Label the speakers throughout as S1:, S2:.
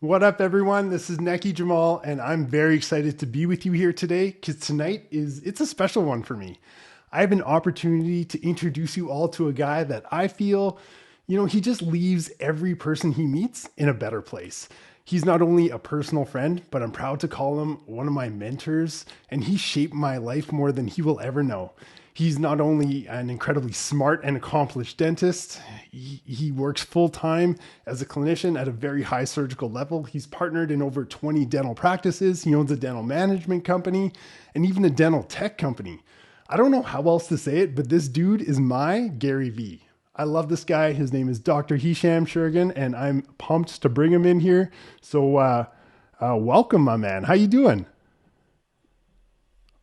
S1: What up, everyone? This is Nekky Jamal, and I'm very excited to be with you here today because tonight it's a special one for me. I have an opportunity to introduce you all to a guy that I feel, he just leaves every person he meets in a better place. He's not only a personal friend, but I'm proud to call him one of my mentors, and he shaped my life more than he will ever know. He's not only an incredibly smart and accomplished dentist, he works full time as a clinician at a very high surgical level. He's partnered in over 20 dental practices. He owns a dental management company and even a dental tech company. I don't know how else to say it, but this dude is my Gary V. I love this guy. His name is Dr. Hesham Sherghin, and I'm pumped to bring him in here. So welcome, my man. How you doing?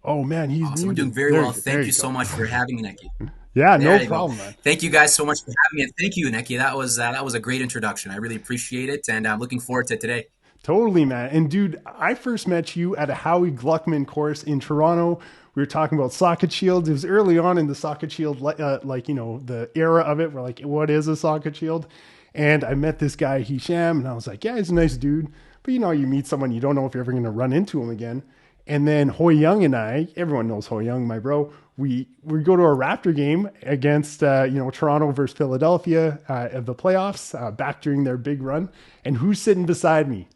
S1: Oh man, he's
S2: Awesome. I'm doing
S1: muted.
S2: very
S1: There,
S2: well.
S1: there
S2: Thank you
S1: you
S2: so
S1: go.
S2: much for having me, Nekky.
S1: Yeah, no
S2: There you go.
S1: problem, man.
S2: Thank you guys so much for having me. And thank you, Nekky. That was a great introduction. I really appreciate it, and I'm looking forward to today.
S1: Totally, man. And dude, I first met you at a Howie Gluckman course in Toronto. We were talking about socket shields. It was early on in the socket shield, the era of it. We're like, what is a socket shield? And I met this guy, Hesham, and I was like, yeah, he's a nice dude. But you meet someone, you don't know if you're ever going to run into him again. And then Ho Young and I, everyone knows Ho Young, my bro. We go to a Raptor game against Toronto versus Philadelphia of the playoffs back during their big run. And who's sitting beside me?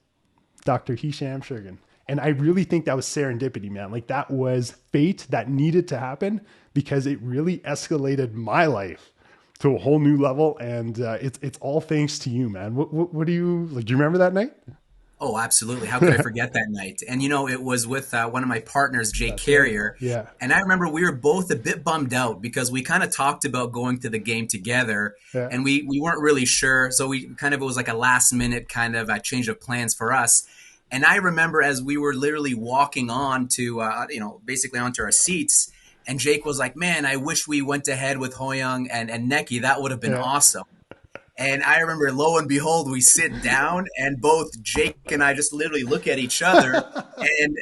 S1: Dr. Hesham Sherghin. And I really think that was serendipity, man. Like that was fate that needed to happen because it really escalated my life to a whole new level. And it's all thanks to you, man. What do you like? Do you remember that night?
S2: Oh, absolutely. How could I forget that night? And it was with one of my partners, Jake
S1: That's right.
S2: Carrier.
S1: Yeah.
S2: And I remember we were both a bit bummed out because we kind of talked about going to the game together,
S1: Yeah.
S2: and we weren't really sure. So it was like a last minute kind of a change of plans for us. And I remember as we were literally walking on to, basically onto our seats, and Jake was like, "Man, I wish we went ahead with Hoyoung and Nekky. That would have been
S1: Yeah.
S2: awesome." And I remember, lo and behold, we sit down, and both Jake and I just literally look at each other, and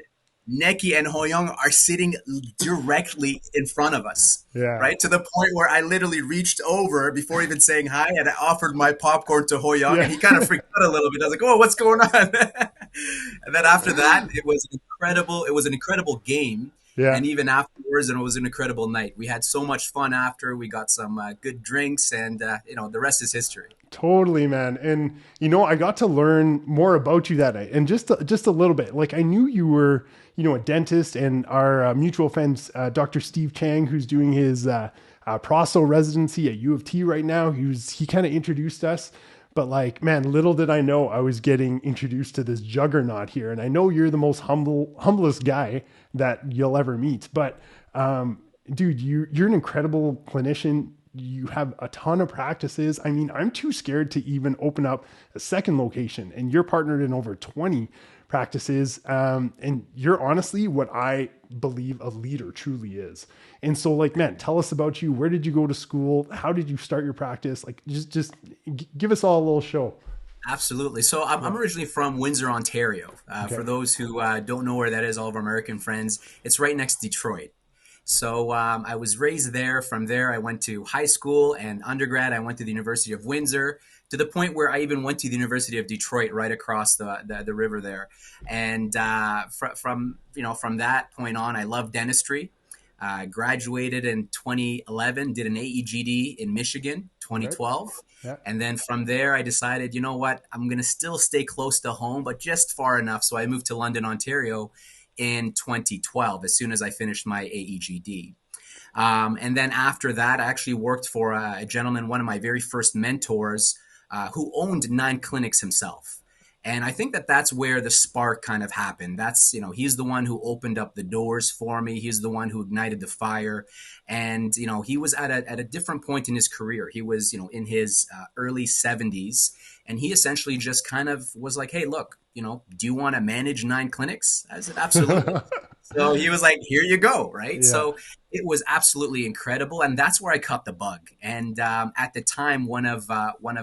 S2: Nekky and Hoyoung are sitting directly in front of us,
S1: Yeah.
S2: right? To the point where I literally reached over before even saying hi, and I offered my popcorn to Hoyoung,
S1: Yeah.
S2: and he kind of freaked out a little bit. I was like, "Oh, what's going on?" And then after that, it was incredible. It was an incredible game.
S1: Yeah.
S2: And even afterwards, and it was an incredible night. We had so much fun after. We got some good drinks, and the rest is history.
S1: Totally, man. And I got to learn more about you that night, and just a little bit. Like I knew you were, a dentist, and our mutual friend, Dr. Steve Chang, who's doing his proso residency at U of T right now. He kind of introduced us, but like, man, little did I know I was getting introduced to this juggernaut here. And I know you're the most humblest guy that you'll ever meet, but dude, you're an incredible clinician. You have a ton of practices. I mean, I'm too scared to even open up a second location, and you're partnered in over 20 practices. And you're honestly what I believe a leader truly is. And so like, man, tell us about you. Where did you go to school? How did you start your practice? Like, just give us all a little show.
S2: Absolutely. So I'm
S1: Yeah.
S2: originally from Windsor, Ontario. For
S1: Okay.
S2: those who don't know where that is, all of our American friends, it's right next to Detroit. So I was raised there. From there, I went to high school and undergrad. I went to the University of Windsor to the point where I even went to the University of Detroit right across the river there. And from that point on, I loved dentistry. Graduated in 2011, did an AEGD in Michigan,
S1: Okay.
S2: 2012.
S1: Yeah.
S2: And then from there, I decided, you know what, I'm going to still stay close to home, but just far enough. So I moved to London, Ontario in 2012, as soon as I finished my AEGD. And then after that, I actually worked for a gentleman, one of my very first mentors, who owned 9 clinics himself. And I think that that's where the spark kind of happened. He's the one who opened up the doors for me. He's the one who ignited the fire. And, he was at a different point in his career. He was, in his early 70s. And he essentially just kind of was like, "Hey, look, do you want to manage 9 clinics?" I said, "Absolutely." So he was like, "Here you go." Right.
S1: Yeah.
S2: So it was absolutely incredible. And that's where I caught the bug. And at the time, one of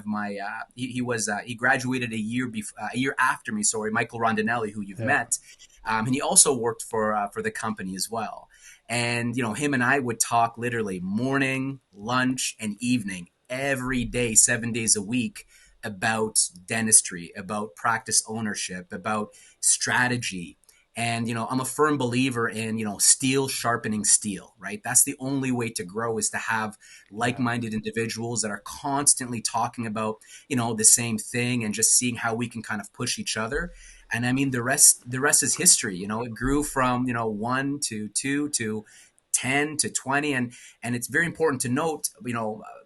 S2: my, he graduated a year after me. Sorry, Michael Rondinelli, who you've
S1: Yeah.
S2: met. And he also worked for the company as well. And, him and I would talk literally morning, lunch, and evening every day, 7 days a week, about dentistry, about practice ownership, about strategy. And, I'm a firm believer in, steel sharpening steel, right? That's the only way to grow, is to have
S1: Yeah.
S2: like-minded individuals that are constantly talking about, the same thing, and just seeing how we can kind of push each other. And I mean, the rest is history. It grew from, one to two to 10 to 20. And it's very important to note,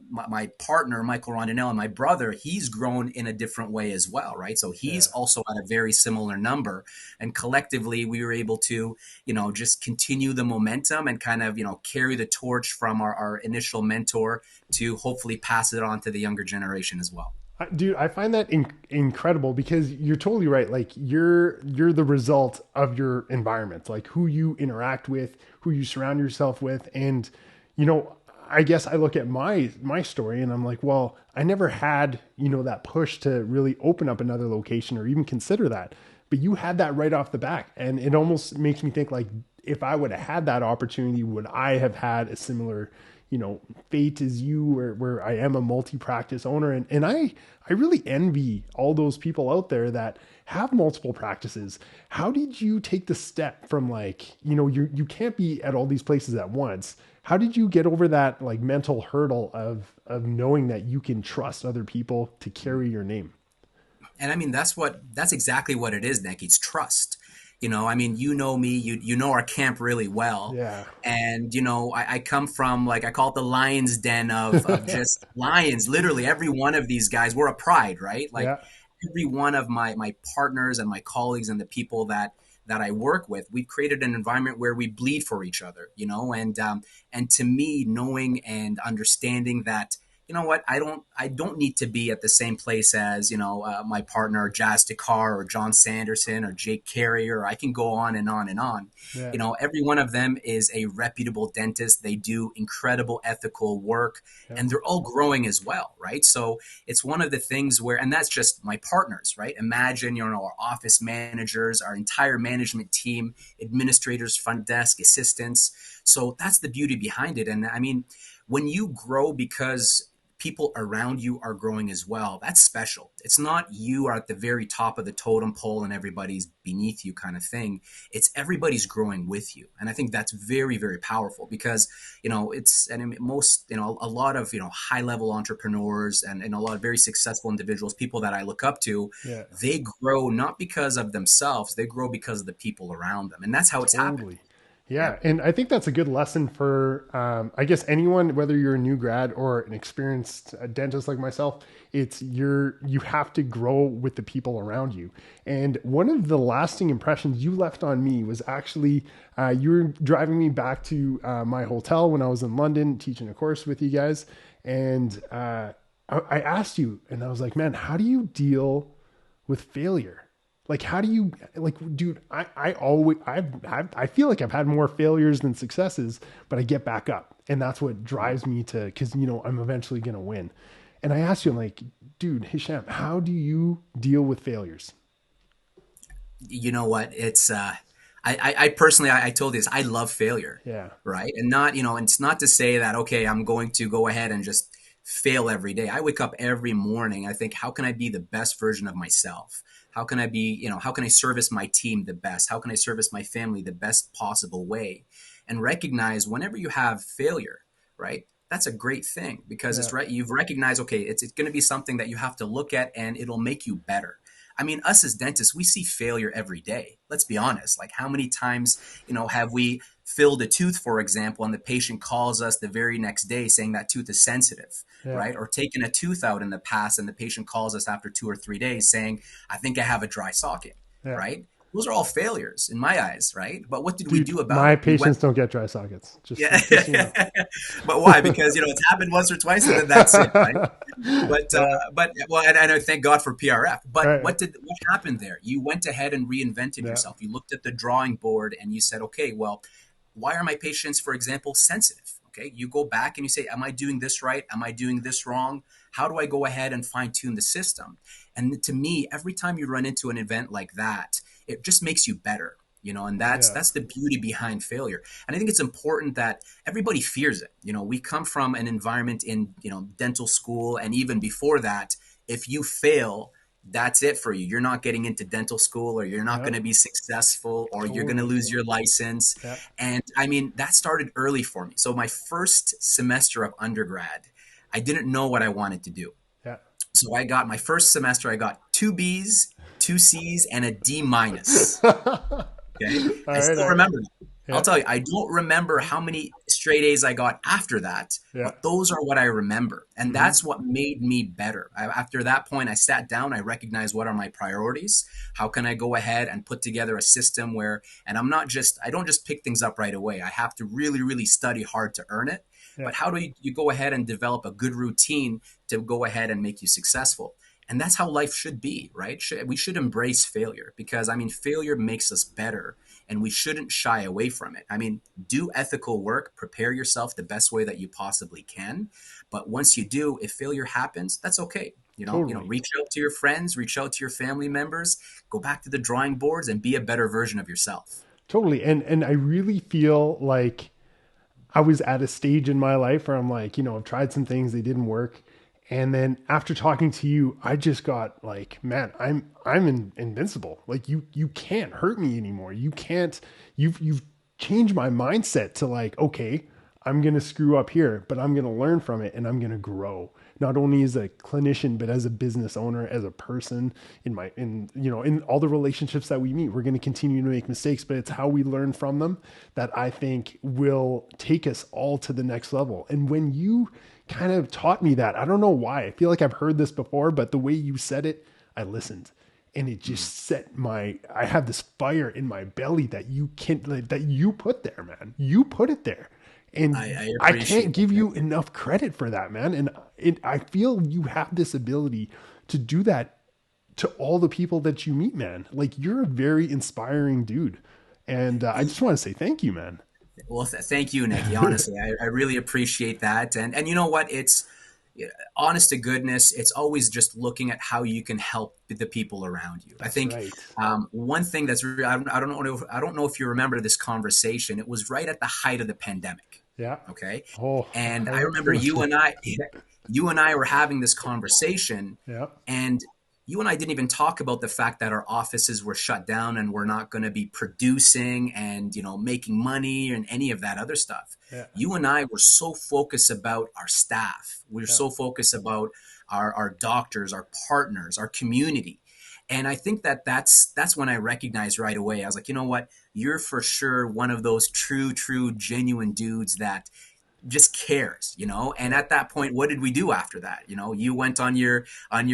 S2: my partner, Michael Rondinell, and my brother, he's grown in a different way as well, right? So he's
S1: Yeah.
S2: also at a very similar number. And collectively, we were able to, just continue the momentum and kind of, carry the torch from our initial mentor to hopefully pass it on to the younger generation as well.
S1: Dude, I find that incredible because you're totally right. Like you're the result of your environment, like who you interact with, who you surround yourself with, and you know, I guess I look at my story and I'm like, well, I never had that push to really open up another location or even consider that, but you had that right off the back, and it almost makes me think like if I would have had that opportunity, would I have had a similar fate as you, where I am a multi-practice owner. And I really envy all those people out there that have multiple practices. How did you take the step from like, you can't be at all these places at once. How did you get over that like mental hurdle of knowing that you can trust other people to carry your name?
S2: And I mean, that's exactly what it is, Nick. It's trust. I mean, you know me, you know our camp really well.
S1: Yeah.
S2: And, I come from, like, I call it the lion's den of just lions. Literally every one of these guys, we're a pride, right? Like
S1: Yeah.
S2: every one of my partners and my colleagues and the people that I work with, we've created an environment where we bleed for each other, and to me, knowing and understanding that, what, I don't need to be at the same place as, my partner Jazz Dakar or John Sanderson or Jake Carrier. Or I can go on and on and on.
S1: Yeah.
S2: Every one of them is a reputable dentist. They do incredible ethical work,
S1: Yeah.
S2: and they're all growing as well, right? So it's one of the things where, and that's just my partners, right? Imagine, our office managers, our entire management team, administrators, front desk, assistants. So that's the beauty behind it. And I mean, when you grow because people around you are growing as well, that's special. It's not you are at the very top of the totem pole and everybody's beneath you kind of thing. It's everybody's growing with you. And I think that's very, very powerful because, it's, and I mean, most, a lot of, high level entrepreneurs and a lot of very successful individuals, people that I look up to,
S1: Yeah.
S2: they grow not because of themselves, they grow because of the people around them. And that's how it's happened.
S1: Totally.
S2: Yeah.
S1: Yeah. And I think that's a good lesson for, I guess, anyone, whether you're a new grad or an experienced dentist like myself, you have to grow with the people around you. And one of the lasting impressions you left on me was actually, you were driving me back to my hotel when I was in London teaching a course with you guys. And I asked you, and I was like, man, how do you deal with failure? Like, how do you like, dude? I always I feel like I've had more failures than successes, but I get back up, and that's what drives me to, because I'm eventually gonna win. And I asked you, I'm like, dude, Hesham, how do you deal with failures?
S2: You know what? It's I personally, I told you this, I love failure,
S1: Yeah,
S2: right? And not, it's not to say that, okay, I'm going to go ahead and just fail every day. I wake up every morning. I think, how can I be the best version of myself? How can I be, how can I service my team the best? How can I service my family the best possible way? And recognize whenever you have failure, right? That's a great thing because
S1: yeah,
S2: it's right. You've recognized, okay, it's going to be something that you have to look at and it'll make you better. I mean, us as dentists, we see failure every day. Let's be honest. Like, how many times, have we filled a tooth, for example, and the patient calls us the very next day saying that tooth is sensitive,
S1: yeah,
S2: right? Or taken a tooth out in the past and the patient calls us after 2 or 3 days saying, I think I have a dry socket,
S1: yeah.
S2: right? Those are all failures in my eyes, right? But what did we
S1: Dude,
S2: do about
S1: my
S2: it? We went,
S1: patients don't get dry sockets.
S2: yeah.
S1: Just so you know.
S2: But why? Because, it's happened once or twice and then that's it, right? But
S1: Yeah.
S2: well, and I know, thank God for PRF. But
S1: Right.
S2: what happened there? You went ahead and reinvented
S1: Yeah.
S2: yourself. You looked at the drawing board and you said, okay, well, why are my patients, for example, sensitive? Okay, you go back and you say, am I doing this right? Am I doing this wrong? How do I go ahead and fine tune the system? And to me, every time you run into an event like that, it just makes you better. And that's
S1: Yeah.
S2: that's the beauty behind failure. And I think it's important that everybody fears it. We come from an environment in, dental school and even before that if you fail, that's it for you. You're not getting into dental school, or you're not going
S1: Yep.
S2: to be successful, or you're going to
S1: Totally.
S2: lose your license.
S1: Yeah.
S2: And I mean, that started early for me. So my first semester of undergrad, I didn't know what I wanted to do.
S1: Yeah.
S2: So I got my first semester, I got two B's, two C's, and a D minus.
S1: All
S2: Okay. I
S1: right. All
S2: still
S1: right.
S2: remember that. I'll
S1: Yeah.
S2: tell you, I don't remember how many straight A's I got after that,
S1: Yeah.
S2: but those are what I remember. And
S1: Hmm.
S2: that's what made me better. After that point, I sat down, I recognized what are my priorities. How can I go ahead and put together a system where, and I don't just pick things up right away. I have to really, really study hard to earn it.
S1: Yeah.
S2: But how do you go ahead and develop a good routine to go ahead and make you successful? And that's how life should be, right? We should embrace failure, because I mean, failure makes us better, and we shouldn't shy away from it. I mean, do ethical work, prepare yourself the best way that you possibly can. But once you do, if failure happens, that's okay.
S1: Totally.
S2: Reach out to your friends, reach out to your family members, go back to the drawing boards and be a better version of yourself.
S1: Totally. And I really feel like I was at a stage in my life where I'm like, I've tried some things, they didn't work. And then after talking to you, I just got like, man, I'm invincible. Like you can't hurt me anymore. You can't, you've changed my mindset to like, okay, I'm going to screw up here, but I'm going to learn from it and I'm going to grow. Not only as a clinician, but as a business owner, as a person in all the relationships that we meet, we're going to continue to make mistakes, but it's how we learn from them that I think will take us all to the next level. And when you kind of taught me that, I don't know why, I feel like I've heard this before, but the way you said it, I listened, and it just I have this fire in my belly that that you put there, man. You put it there. And
S2: I
S1: I can't
S2: appreciate
S1: give
S2: that.
S1: you enough credit for that, man. And I feel you have this ability to do that to all the people that you meet, man. Like you're a very inspiring dude. And I just want to say thank you, man.
S2: Well, thank you, Nekky. Honestly, I really appreciate that. And you know what? It's honest to goodness. It's always just looking at how you can help the people around you. I
S1: That's
S2: think
S1: right.
S2: one thing that's really, I don't know if you remember this conversation. It was right at the height of the pandemic.
S1: Yeah.
S2: Okay,
S1: Oh,
S2: and
S1: I
S2: I remember
S1: remember.
S2: you and I were having this conversation,
S1: Yeah.
S2: and you and I didn't even talk about the fact that our offices were shut down and we're not going to be producing and making money and any of that other stuff.
S1: Yeah.
S2: You and I were so focused about our staff. We were
S1: Yeah.
S2: so focused about our doctors, our partners, our community. And I think that's when I recognized right away. I was like, you know what? You're for sure one of those true, genuine dudes that just cares, and
S1: Yeah.
S2: at that point, what did we do after that? You went on your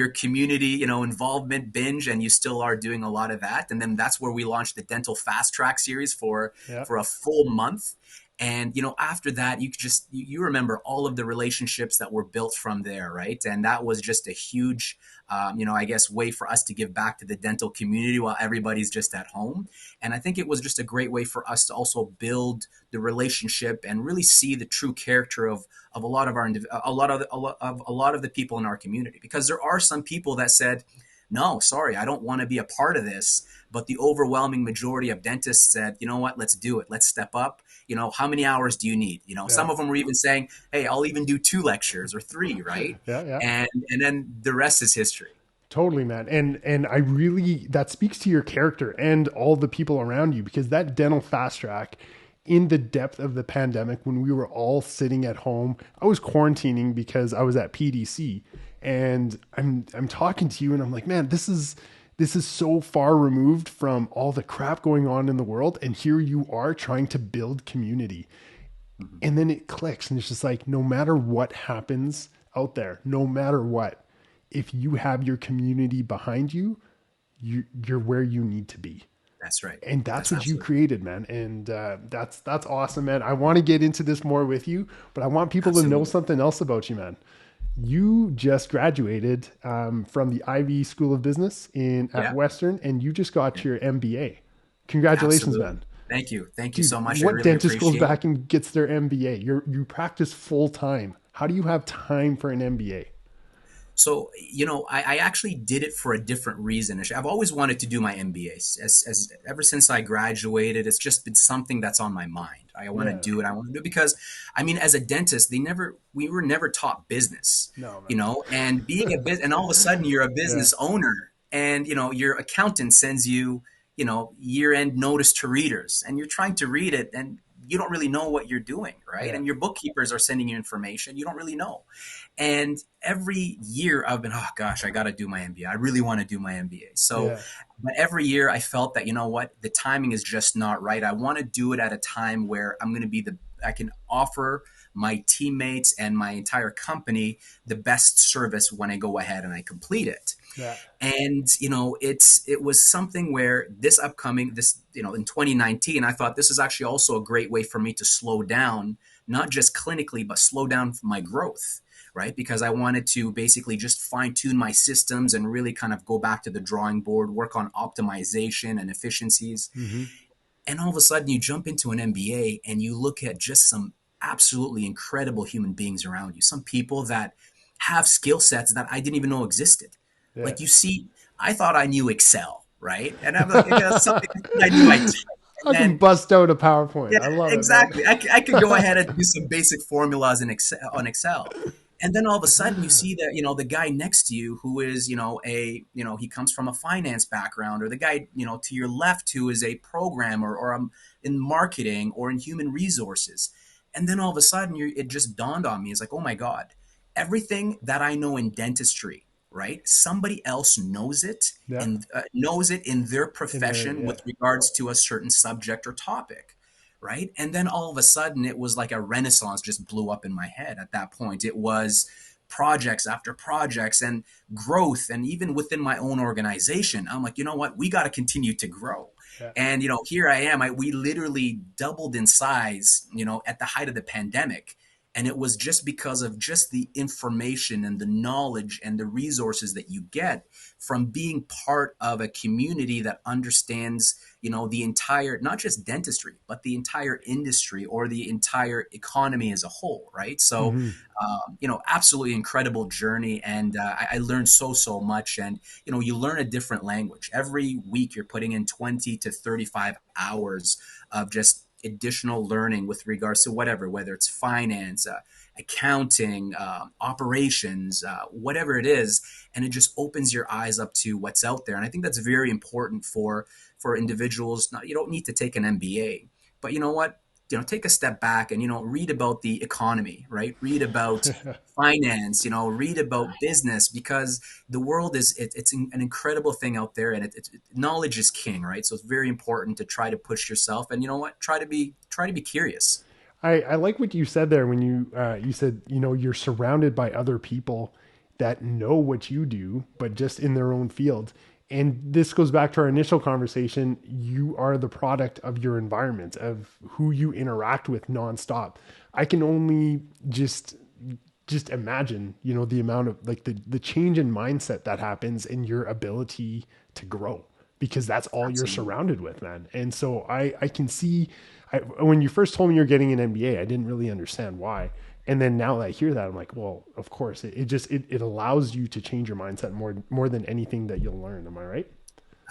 S2: community involvement binge, and you still are doing a lot of that. And then that's where we launched the dental fast track series for
S1: Yeah.
S2: a full month. And after that, you remember all of the relationships that were built from there, right? And that was just a huge I guess way for us to give back to the dental community while everybody's just at home. And I think it was just a great way for us to also build the relationship and really see the true character of a lot of a lot of the people in our community, because there are some people that said, no, sorry, I don't want to be a part of this. But the overwhelming majority of dentists said, you know what, let's do it. Let's step up. How many hours do you need?
S1: Yeah.
S2: Some of them were even saying, hey, I'll even do 2 lectures or 3, right?
S1: Yeah. Yeah.
S2: And then the rest is history.
S1: Totally, man. And I really, that speaks to your character and all the people around you, because that dental fast track in the depth of the pandemic, when we were all sitting at home, I was quarantining because I was at PDC, and I'm talking to you and I'm like, man, this is so far removed from all the crap going on in the world, and here you are trying to build community.
S2: Mm-hmm.
S1: And then it clicks, and it's just like, no matter what happens out there, no matter what, if you have your community behind you, you're where you need to be.
S2: That's right.
S1: And that's
S2: That's
S1: what you
S2: absolutely
S1: created, man. And that's awesome, man. I want to get into this more with you, but I want people to know
S2: absolutely.
S1: something else about you, man. You just graduated from the Ivy School of Business in at
S2: Yeah,
S1: Western, and you just got
S2: yeah,
S1: your MBA. Congratulations,
S2: absolutely.
S1: man.
S2: Thank you
S1: Dude,
S2: so much. I
S1: what
S2: really
S1: dentist goes
S2: appreciate it.
S1: back and gets their MBA? You practice full time. How do you have time for an MBA?
S2: So, I actually did it for a different reason. I've always wanted to do my MBA. As ever since I graduated, it's just been something that's on my mind. I want to
S1: Yeah.
S2: do it. I want to do it because, I mean, as a dentist, we were never taught business,
S1: No,
S2: you know, and being a
S1: man.
S2: business, and all of a sudden you're a
S1: Yeah.
S2: business owner, and you know your accountant sends you, you know, year-end notice to readers, and you're trying to read it, and you don't really know what you're doing, right?
S1: Yeah.
S2: And your bookkeepers are sending you information you don't really know. And every year I've been, oh gosh, I got to do my MBA. I really want to do my MBA. So,
S1: Yeah.
S2: but every year I felt that, you know what, the timing is just not right. I want to do it at a time where I'm going to be I can offer my teammates and my entire company the best service when I go ahead and I complete it.
S1: Yeah.
S2: And you know, it was something where this, you know, in 2019, I thought this is actually also a great way for me to slow down, not just clinically, but slow down my growth, right? Because I wanted to basically just fine tune my systems and really kind of go back to the drawing board, work on optimization and efficiencies.
S1: Mm-hmm.
S2: And all of a sudden, you jump into an MBA and you look at just some absolutely incredible human beings around you, some people that have skill sets that I didn't even know existed.
S1: Yeah.
S2: Like you see, I thought I knew Excel, right? And I'm like, okay, that's something I knew I typed. And
S1: I can
S2: then
S1: bust out a PowerPoint.
S2: yeah,
S1: I love it, man.
S2: exactly. I could go ahead and do some basic formulas in Excel, on Excel. And then all of a sudden you see that, you know, the guy next to you who is, you know, he comes from a finance background, or the guy, you know, to your left who is a programmer or in marketing or in human resources. And then all of a sudden it just dawned on me. It's like, oh my God, everything that I know in dentistry, right? Somebody else knows it
S1: Yeah.
S2: and knows it in their
S1: In there.
S2: profession
S1: Yeah.
S2: with regards to a certain subject or topic, right? And then all of a sudden it was like a renaissance just blew up in my head. At that point it was projects after projects and growth, and even within my own organization I'm like, you know what, we got to continue to grow.
S1: Yeah.
S2: And you know, here I am, we literally doubled in size, you know, at the height of the pandemic. And it was just because of just the information and the knowledge and the resources that you get from being part of a community that understands, you know, the entire, not just dentistry, but the entire industry or the entire economy as a whole, right? So,
S1: Mm-hmm.
S2: you know, absolutely incredible journey. And I learned so much. And, you know, you learn a different language. Every week you're putting in 20 to 35 hours of just additional learning with regards to whatever, whether it's finance, accounting, operations, whatever it is. And it just opens your eyes up to what's out there. And I think that's very important for individuals. Not, you don't need to take an MBA, but you know what? You know, take a step back and, you know, read about the economy, right? Read about finance, you know, read about business, because the world it's an incredible thing out there, and knowledge is king, right? So it's very important to try to push yourself, and you know what, try to be curious.
S1: I like what you said there when you said, you know, you're surrounded by other people that know what you do, but just in their own field. And this goes back to our initial conversation. You are the product of your environment, of who you interact with nonstop. I can only just imagine, you know, the amount of like the change in mindset that happens in your ability to grow, because that's all you're
S2: Absolutely.
S1: surrounded with, man. And so I can see, when you first told me you're getting an MBA, I didn't really understand why. And then now that I hear that, I'm like, well, of course, it allows you to change your mindset more than anything that you'll learn. Am I right?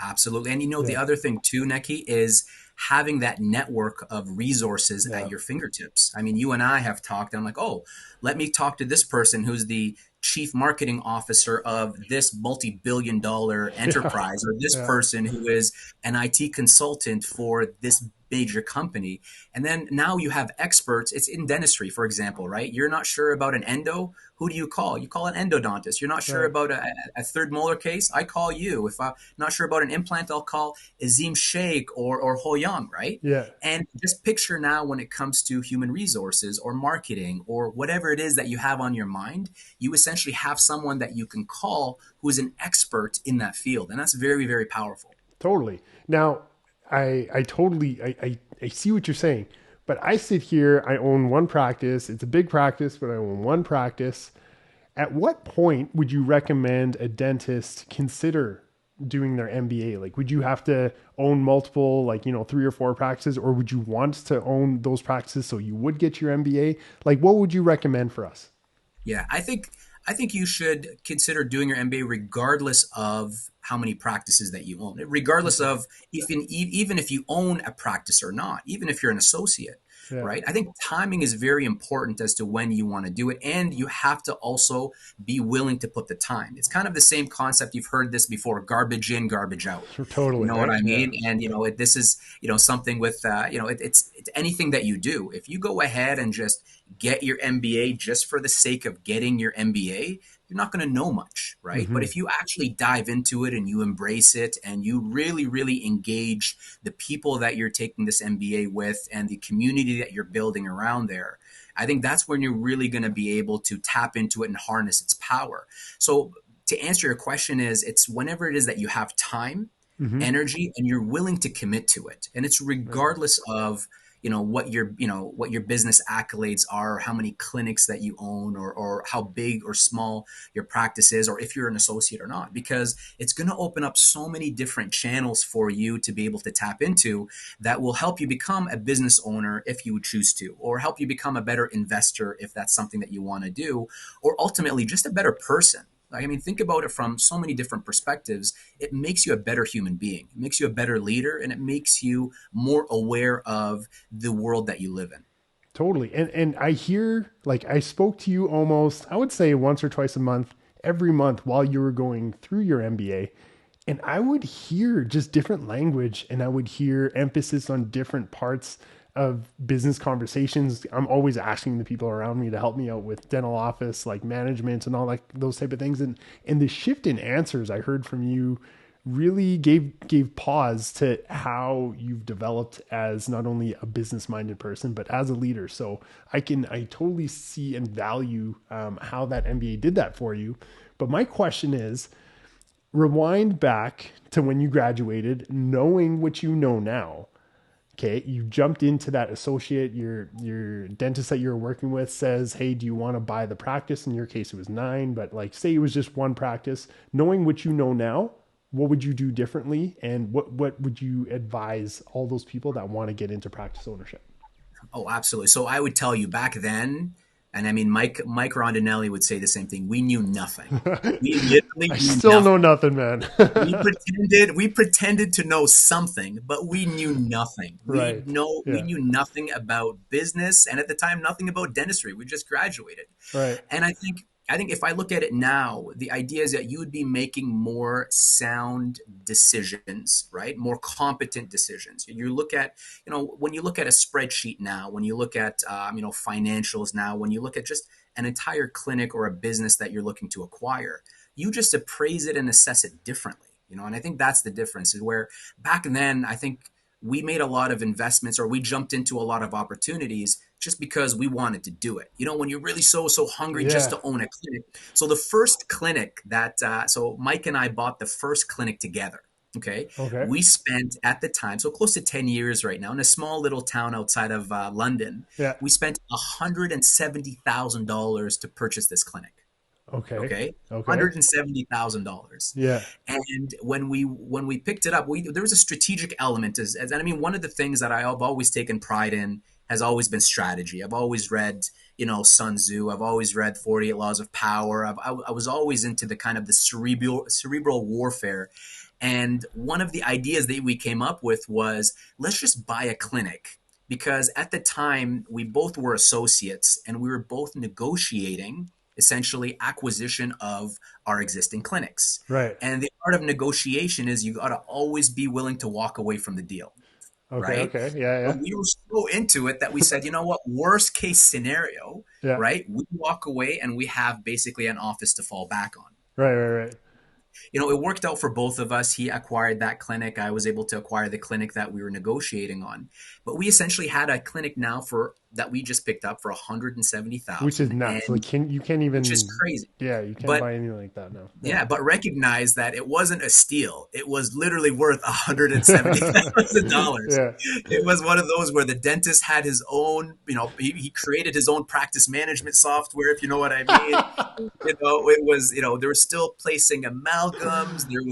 S2: Absolutely. And you know, the
S1: Yeah.
S2: other thing too, Nekky, is having that network of resources at
S1: Yeah.
S2: your fingertips. I mean, you and I have talked, and I'm like, oh, let me talk to this person who's the chief marketing officer of this multi-billion-dollar
S1: Yeah.
S2: enterprise, or this
S1: Yeah.
S2: person who is an IT consultant for this major company. And then now you have experts. It's in dentistry, for example, right? You're not sure about an endo. Who do you call? You call an endodontist. You're not sure
S1: Right.
S2: about a third molar case. I call you. If I'm not sure about an implant, I'll call Azim Sheikh or Ho Young, right?
S1: Yeah.
S2: And just picture now, when it comes to human resources or marketing or whatever it is that you have on your mind, you essentially have someone that you can call who is an expert in that field. And that's very, very powerful.
S1: Totally. Now, I totally I see what you're saying, but I sit here. I own one practice. It's a big practice, but I own one practice. At what point would you recommend a dentist consider doing their MBA? Like, would you have to own multiple, like, you know, 3 or 4 practices, or would you want to own those practices so you would get your MBA? Like, what would you recommend for us?
S2: Yeah, I think you should consider doing your MBA regardless of how many practices that you own, regardless
S1: Okay.
S2: of even if you own a practice or not, even if you're an associate.
S1: Yeah.
S2: right? I think timing is very important as to when you want to do it. And you have to also be willing to put the time. It's kind of the same concept. You've heard this before: garbage in, garbage out. You
S1: Totally.
S2: know what
S1: Right.
S2: I
S1: Yeah.
S2: mean? And, this is, something with, it's anything that you do. If you go ahead and just get your MBA just for the sake of getting your MBA, you're not going to know much, right? But
S1: Mm-hmm.
S2: if you actually dive into it and you embrace it and you really, really engage the people that you're taking this MBA with and the community that you're building around there, I think that's when you're really going to be able to tap into it and harness its power. So to answer your question is, it's whenever it is that you have time,
S1: Mm-hmm.
S2: energy, and you're willing to commit to it. And it's
S1: Right.
S2: regardless of, what your business accolades are, how many clinics that you own, or how big or small your practice is, or if you're an associate or not, because it's going to open up so many different channels for you to be able to tap into that will help you become a business owner if you would choose to, or help you become a better investor if that's something that you want to do, or ultimately just a better person. Like, I mean, think about it from so many different perspectives. It makes you a better human being. It makes you a better leader, and it makes you more aware of the world that you live in.
S1: Totally. And I hear, like, I spoke to you almost, I would say once or twice a month, every month while you were going through your MBA. And I would hear just different language, and I would hear emphasis on different parts of business conversations. I'm always asking the people around me to help me out with dental office, like management and all like those type of things. And the shift in answers I heard from you really gave pause to how you've developed as not only a business minded person but as a leader. So I totally see and value how that MBA did that for you. But my question is, rewind back to when you graduated, knowing what you know now. Okay, you jumped into that associate. Your dentist that you're working with says, "Hey, do you want to buy the practice?" In your case, it was 9, but like say it was just one practice. Knowing what you know now, what would you do differently, and what would you advise all those people that want to get into practice ownership?
S2: Oh, absolutely. So I would tell you back then, and I mean, Mike Rondinelli would say the same thing. We knew nothing. We literally
S1: I
S2: knew
S1: still know
S2: nothing.
S1: nothing, man.
S2: We pretended to know something, but we knew nothing.
S1: Right.
S2: We
S1: Yeah.
S2: knew nothing about business, and at the time, nothing about dentistry. We just graduated.
S1: Right.
S2: And I think if I look at it now, the idea is that you would be making more sound decisions, right? More competent decisions. You look at, when you look at a spreadsheet now, when you look at, financials now, when you look at just an entire clinic or a business that you're looking to acquire, you just appraise it and assess it differently. And I think that's the difference, is where back then, I think we made a lot of investments, or we jumped into a lot of opportunities just because we wanted to do it. When you're really so hungry just
S1: Yeah.
S2: to own a clinic. So the first clinic so Mike and I bought the first clinic together. Okay.
S1: Okay.
S2: We spent at the time, so close to 10 years right now, in a small little town outside of London,
S1: Yeah.
S2: we spent $170,000 to purchase this clinic.
S1: Okay.
S2: Okay.
S1: Okay.
S2: $170,000.
S1: Yeah.
S2: And when we picked it up, there was a strategic element. As I mean, one of the things that I've always taken pride in has always been strategy. I've always read, Sun Tzu. I've always read 48 Laws of Power. I was always into the kind of the cerebral warfare. And one of the ideas that we came up with was, let's just buy a clinic, because at the time we both were associates and we were both negotiating essentially acquisition of our existing clinics.
S1: Right.
S2: And the art of negotiation is you got to always be willing to walk away from the deal,
S1: Okay.
S2: right?
S1: Okay. Yeah.
S2: But
S1: Yeah.
S2: we were so into it that we said, you know what, worst case scenario,
S1: Yeah.
S2: right? We walk away and we have basically an office to fall back on.
S1: Right. Right. Right.
S2: It worked out for both of us. He acquired that clinic. I was able to acquire the clinic that we were negotiating on. But we essentially had a clinic now for that we just picked up for
S1: Which is
S2: 170,000,
S1: nuts. Like,
S2: and
S1: you can't
S2: which is
S1: even,
S2: crazy.
S1: yeah, you can't
S2: But
S1: buy anything like that now. Yeah.
S2: yeah, but recognize that it wasn't a steal. It was literally worth $170,000.
S1: Yeah.
S2: It was one of those where the dentist had his own, he created his own practice management software, if you know what I mean. It was, there was still placing amalgams.
S1: Yeah.
S2: There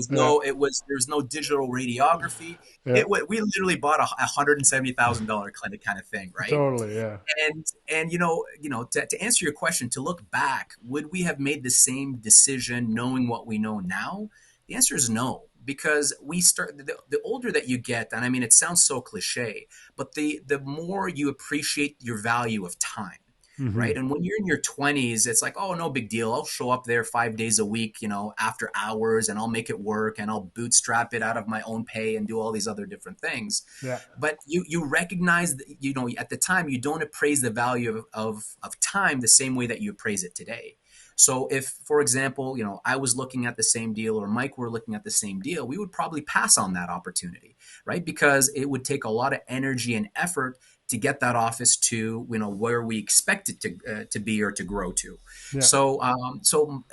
S2: was no digital radiography.
S1: Yeah.
S2: We literally bought a $170,000 clinic kind of thing, right?
S1: Totally. Yeah.
S2: And to answer your question, to look back, would we have made the same decision knowing what we know now? The answer is no, because the older that you get, and I mean, it sounds so cliche, but the more you appreciate your value of time.
S1: Hmm.
S2: Right. And when you're in your 20s, it's like, oh, no big deal. I'll show up there 5 days a week, after hours, and I'll make it work, and I'll bootstrap it out of my own pay and do all these other different things.
S1: Yeah.
S2: But you recognize that, at the time, you don't appraise the value of time the same way that you appraise it today. So if, for example, I was looking at the same deal, or Mike were looking at the same deal, we would probably pass on that opportunity, right? Because it would take a lot of energy and effort to get that office to where we expect it to be or to grow to.
S1: Yeah.
S2: So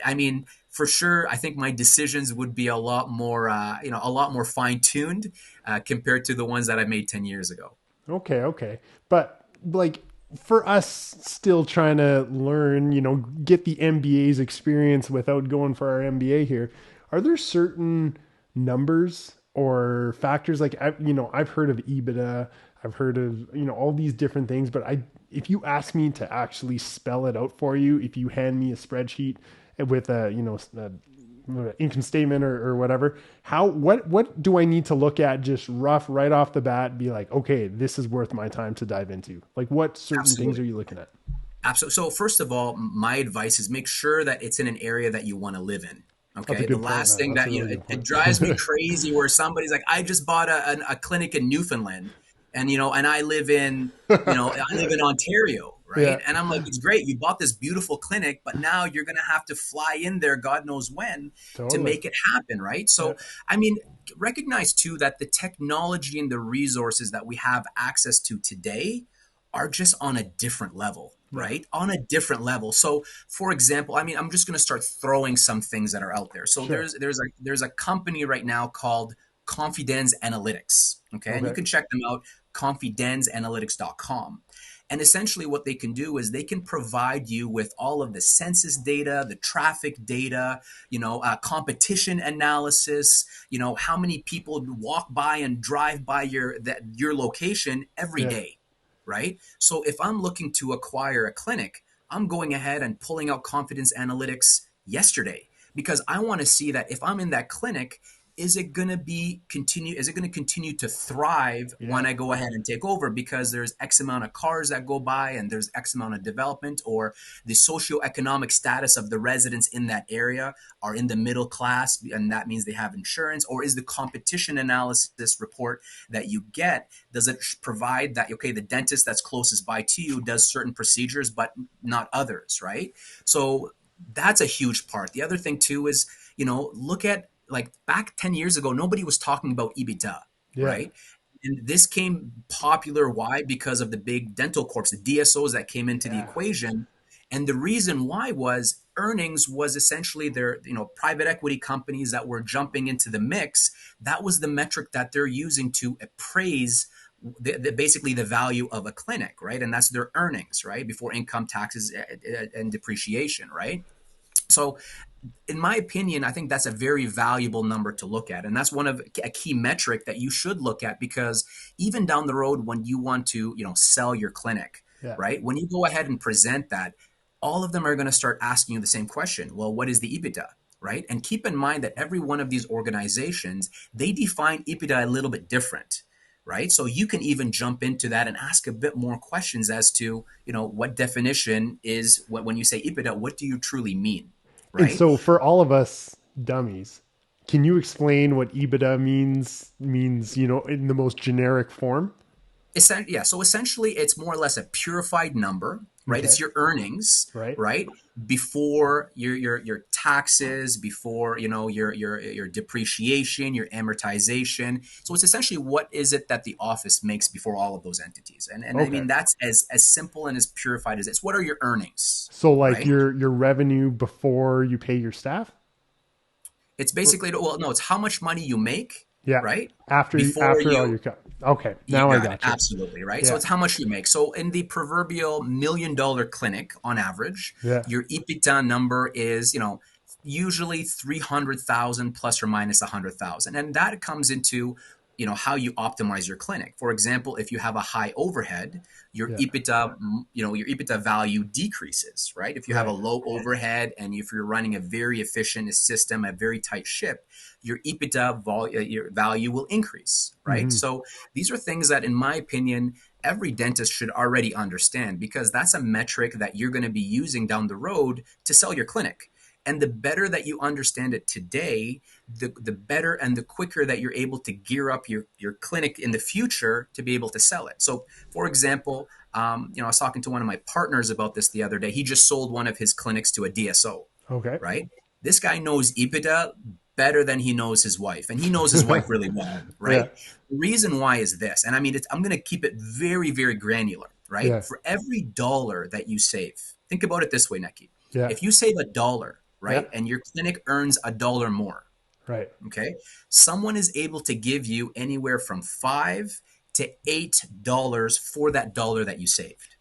S2: I mean, for sure, I think my decisions would be a lot more fine tuned compared to the ones that I made 10 years ago.
S1: Okay. Okay. But like for us still trying to learn, get the MBA's experience without going for our MBA here, are there certain numbers or factors like I've heard of EBITDA, I've heard of, all these different things, but if you ask me to actually spell it out for you, if you hand me a spreadsheet with a income statement or whatever, what do I need to look at just rough right off the bat, be like, okay, this is worth my time to dive into? Like what certain things
S2: Absolutely.
S1: are you looking at?
S2: Absolutely. So first of all, my advice is make sure that it's in an area that you want to live in.
S1: That's a
S2: Okay. The
S1: good point,
S2: last
S1: man.
S2: thing
S1: That's
S2: that,
S1: a really good
S2: it
S1: point.
S2: drives me crazy where somebody's like, I just bought a clinic in Newfoundland, and I live in Ontario.
S1: Yeah,
S2: Right. And I'm like, it's great. You bought this beautiful clinic, but now you're going to have to fly in there, God knows when, to
S1: totally.
S2: make it happen. Right.
S1: Yeah,
S2: So, I mean, recognize too that the technology and the resources that we have access to today are just on a different level,
S1: yeah,
S2: right? On a different level. So, for example, I mean, I'm just going to start throwing some things that are out there. So
S1: sure.
S2: there's a company right now called Confidence Analytics, okay? And you
S1: Okay.
S2: can check them out, confidenceanalytics.com. And essentially, what they can do is they can provide you with all of the census data, the traffic data, competition analysis, how many people walk by and drive by your location every
S1: Yeah.
S2: day, right? So if I'm looking to acquire a clinic, I'm going ahead and pulling out confidence analytics yesterday because I want to see that if I'm in that clinic, is it going to continue to thrive
S1: Yeah.
S2: when I go ahead and take over, because there's X amount of cars that go by and there's X amount of development, or the socioeconomic status of the residents in that area are in the middle class, and that means they have insurance? Or is the competition analysis report that you get, does it provide that, okay, the dentist that's closest by to you does certain procedures but not others, right? So that's a huge part. The other thing too is, look at, like, back 10 years ago, nobody was talking about EBITDA,
S1: Yeah.
S2: right? And this came popular. Why? Because of the big dental corps, the DSOs that came into the
S1: Yeah.
S2: equation. And the reason why was earnings was essentially their, private equity companies that were jumping into the mix. That was the metric that they're using to appraise basically the value of a clinic, right? And that's their earnings, right? Before income taxes and depreciation, right? So in my opinion, I think that's a very valuable number to look at. And that's one of a key metric that you should look at, because even down the road, when you want to, sell your clinic,
S1: Yeah.
S2: right? When you go ahead and present that, all of them are going to start asking you the same question. Well, what is the EBITDA? Right. And keep in mind that every one of these organizations, they define EBITDA a little bit different. Right. So you can even jump into that and ask a bit more questions as to, what definition is, when you say EBITDA, what do you truly mean?
S1: And
S2: Right.
S1: so for all of us dummies, can you explain what EBITDA means, in the most generic form?
S2: Yeah. So essentially, it's more or less a purified number, right?
S1: Okay.
S2: It's your earnings,
S1: Right.
S2: right? Before your taxes, before your depreciation, your amortization. So it's essentially, what is it that the office makes before all of those entities? And I
S1: Okay.
S2: mean, that's as simple and as purified as it's. What are your earnings,
S1: So like
S2: right?
S1: your revenue before you pay your staff?
S2: It's
S1: Or-
S2: basically, well, no, it's how much money you make,
S1: Yeah.
S2: right?
S1: After
S2: Before
S1: after all
S2: you
S1: your cut. Okay.
S2: You
S1: Now I
S2: got it.
S1: got you.
S2: Absolutely. Right. So
S1: Yeah.
S2: it's how much you make. So in the proverbial $1 million clinic, on average,
S1: Yeah.
S2: your EBITDA number is, usually 300,000 plus or minus 100,000. And that comes into how you optimize your clinic. For example, if you have a high overhead, your
S1: Yeah.
S2: EBITDA, your EBITDA value decreases, right? If you have a
S1: Right.
S2: low overhead and if you're running a very efficient system, a very tight ship, your your value will increase, right?
S1: Hmm.
S2: So these are things that, in my opinion, every dentist should already understand, because that's a metric that you're going to be using down the road to sell your clinic. And the better that you understand it today, the better and the quicker that you're able to gear up your clinic in the future to be able to sell it. So, for example, I was talking to one of my partners about this the other day. He just sold one of his clinics to a DSO,
S1: Okay.
S2: right? This guy knows EBITDA better than he knows his wife, and he knows his wife really well,
S1: Yeah.
S2: right? The reason why is this, and I mean, I'm going to keep it very, very granular, right?
S1: Yeah.
S2: For every dollar that you save, think about it this way, Nekky.
S1: Yeah.
S2: If you save $1,
S1: Yeah.
S2: right, and your clinic earns $1 more,
S1: Right.
S2: okay, someone is able to give you anywhere from $5 to $8 for that dollar that you saved.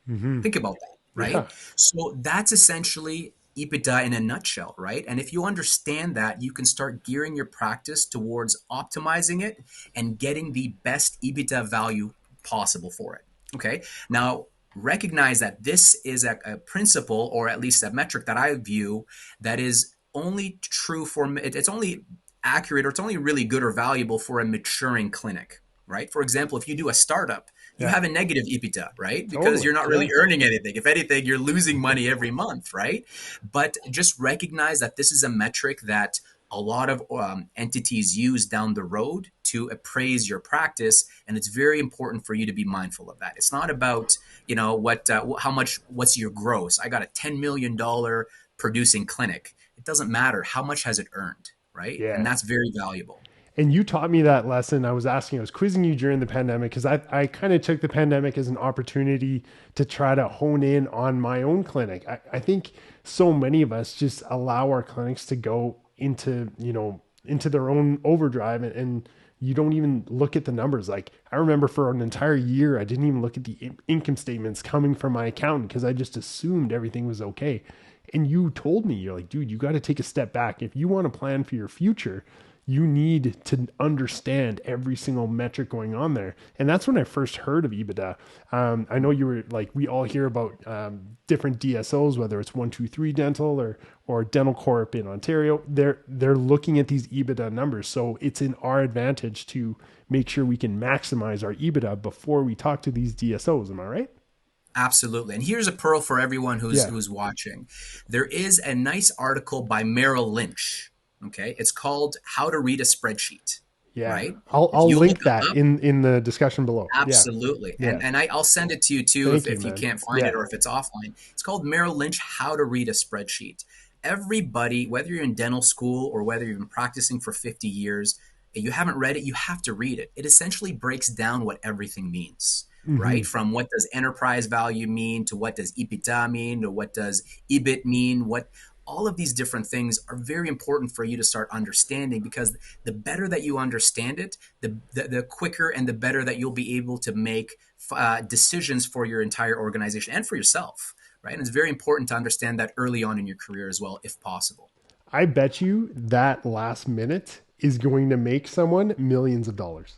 S1: Hmm.
S2: Think about that, right?
S1: Yeah.
S2: So that's essentially EBITDA in a nutshell, right? And if you understand that, you can start gearing your practice towards optimizing it and getting the best EBITDA value possible for it. Okay. Now, recognize that this is a principle, or at least a metric that I view, that is only true for it's only accurate, or it's only really good or valuable for a maturing clinic, right? For example, if you do a startup, you
S1: Yeah.
S2: have a negative EBITDA, right? Because
S1: Totally.
S2: you're not
S1: Yeah.
S2: really earning anything. If anything, you're losing money every month, right? But just recognize that this is a metric that a lot of entities use down the road to appraise your practice, and it's very important for you to be mindful of that. It's not about what's your gross. I got a $10 million producing clinic. It doesn't matter. How much has it earned, right? And
S1: Yeah.
S2: that's very valuable.
S1: And you taught me that lesson. I was quizzing you during the pandemic because I kind of took the pandemic as an opportunity to try to hone in on my own clinic. I think so many of us just allow our clinics to go into their own overdrive, and you don't even look at the numbers. Like, I remember for an entire year, I didn't even look at the income statements coming from my accountant because I just assumed everything was okay. And you told me, you're like, dude, you got to take a step back. If you want to plan for your future, you need to understand every single metric going on there. And that's when I first heard of EBITDA. I know you were like, we all hear about different DSOs, whether it's 123 Dental or Dental Corp in Ontario. They're looking at these EBITDA numbers. So it's in our advantage to make sure we can maximize our EBITDA before we talk to these DSOs. Am I right?
S2: Absolutely. And here's a pearl for everyone who's
S1: Yeah.
S2: who's watching. There is a nice article by Merrill Lynch. Okay. It's called How to Read a Spreadsheet.
S1: Yeah.
S2: Right? If
S1: I'll
S2: you look
S1: link
S2: it
S1: that
S2: up,
S1: in the discussion below. Yeah.
S2: absolutely.
S1: Yeah.
S2: And I'll send it to you too
S1: Thank you,
S2: if you
S1: man.
S2: can't find it,
S1: Yeah.
S2: or if it's offline. It's called Merrill Lynch How to Read a Spreadsheet. Everybody, whether you're in dental school or whether you've been practicing for 50 years, if you haven't read it, you have to read it. It essentially breaks down what everything means,
S1: Hmm.
S2: right? From what does enterprise value mean, to what does EBITDA mean, to what does EBIT mean, what all of these different things are very important for you to start understanding, because the better that you understand it, the quicker and the better that you'll be able to make decisions for your entire organization and for yourself, right? And it's very important to understand that early on in your career as well, if possible.
S1: I bet you that last minute is going to make someone millions of dollars.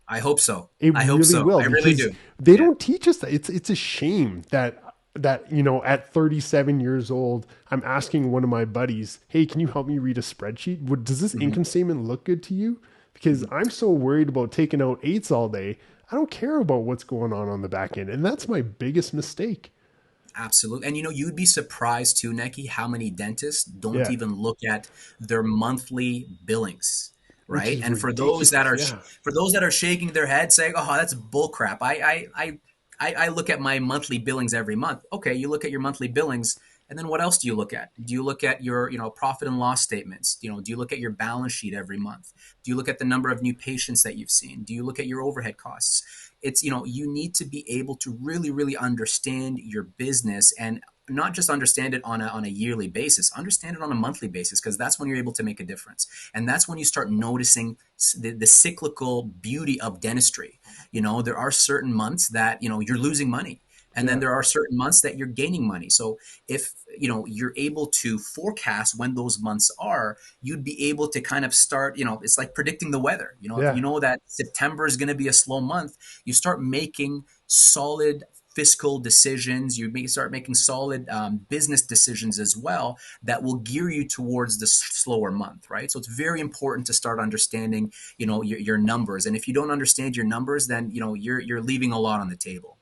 S2: I hope so.
S1: It
S2: I hope
S1: really
S2: so.
S1: will,
S2: I really
S1: because
S2: do.
S1: they
S2: Yeah.
S1: don't teach us that. It's a shame that at 37 years old, I'm asking one of my buddies, "Hey, can you help me read a spreadsheet? Does this
S2: Mhm.
S1: income statement look good to you?" Because
S2: Mhm.
S1: I'm so worried about taking out eights all day. I don't care about what's going on the back end, and that's my biggest mistake.
S2: Absolutely. And you'd be surprised too, Nekky, how many dentists don't
S1: Yeah,
S2: even look at their monthly billings,
S1: which
S2: right?
S1: is
S2: And
S1: ridiculous. Yeah.
S2: for those that are shaking their head saying, "Oh, that's bullcrap." I look at my monthly billings every month. Okay, you look at your monthly billings, and then what else do you look at? Do you look at your, profit and loss statements? Do you look at your balance sheet every month? Do you look at the number of new patients that you've seen? Do you look at your overhead costs? It's, you need to be able to really, really understand your business, and not just understand it on a yearly basis, understand it on a monthly basis, because that's when you're able to make a difference. And that's when you start noticing the cyclical beauty of dentistry. There are certain months that, you're losing money. And then
S1: Yeah.
S2: there are certain months that you're gaining money. So if you're able to forecast when those months are, you'd be able to kind of start, it's like predicting the weather. If
S1: Yeah.
S2: you know that September is going to be a slow month, you start making solid fiscal decisions. You may start making solid business decisions as well that will gear you towards the slower month, right? So it's very important to start understanding, your numbers. And if you don't understand your numbers, then you're leaving a lot on the table.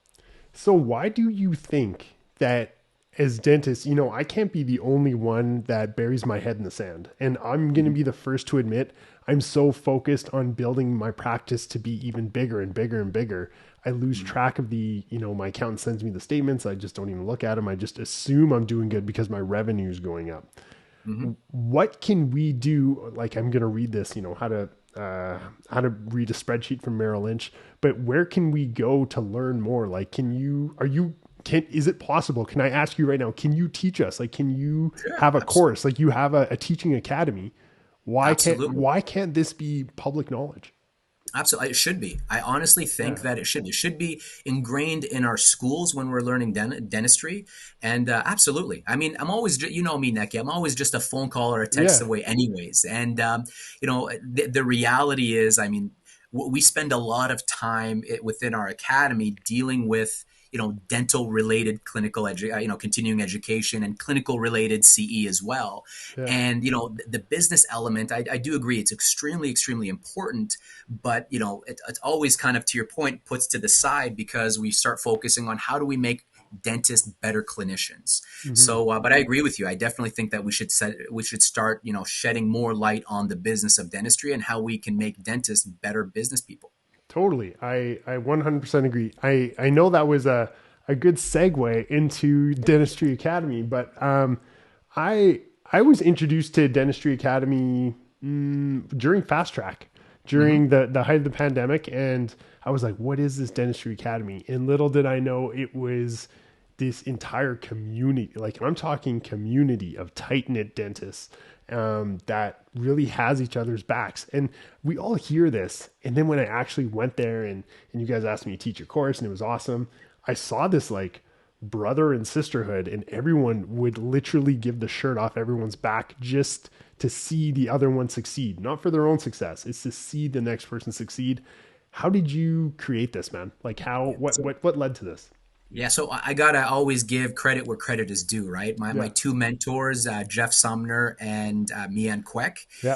S1: So why do you think that as dentists, I can't be the only one that buries my head in the sand. And I'm going to be the first to admit I'm so focused on building my practice to be even bigger and bigger and bigger. I lose track of my accountant sends me the statements. I just don't even look at them. I just assume I'm doing good because my revenue is going up.
S2: Mm-hmm.
S1: What can we do? Like, I'm going to read this, how to read a spreadsheet from Merrill Lynch, but where can we go to learn more? Like, is it possible? Can I ask you right now, can you teach us? Like, can you
S2: Sure,
S1: have a
S2: absolutely.
S1: course? Like, you have a teaching academy.
S2: Absolutely.
S1: Why can't this be public knowledge?
S2: Absolutely. It should be. I honestly think
S1: Yeah.
S2: that it should. It should be ingrained in our schools when we're learning dentistry. And absolutely. I mean, I'm always, you know me, Nekky, I'm always just a phone call or a text
S1: Yeah.
S2: away, anyways. And, the reality is, I mean, we spend a lot of time within our academy dealing with dental related continuing education and clinical related CE as well.
S1: Yeah.
S2: And the business element, I do agree, it's extremely extremely important, but it's always kind of, to your point, puts to the side because we start focusing on how do we make dentists better clinicians.
S1: Hmm.
S2: So but I agree with you. I definitely think that we should start shedding more light on the business of dentistry and how we can make dentists better business people.
S1: Totally. I 100% agree. I know that was a good segue into Dentistry Academy, but I I was introduced to Dentistry Academy during Fast Track,
S2: Hmm.
S1: during the height of the pandemic, and I was like, "What is this Dentistry Academy?" And little did I know it was this entire community, like, and I'm talking community of tight knit dentists that really has each other's backs. And we all hear this. And then when I actually went there and you guys asked me to teach a course and it was awesome, I saw this like brother and sisterhood, and everyone would literally give the shirt off everyone's back just to see the other one succeed, not for their own success. It's to see the next person succeed. How did you create this, man? Like, how,
S2: So
S1: what led to this?
S2: yeah, so I gotta always give credit where credit is due, right? My
S1: Yeah.
S2: two mentors, Jeff Sumner and Mian Kwek,
S1: Yeah.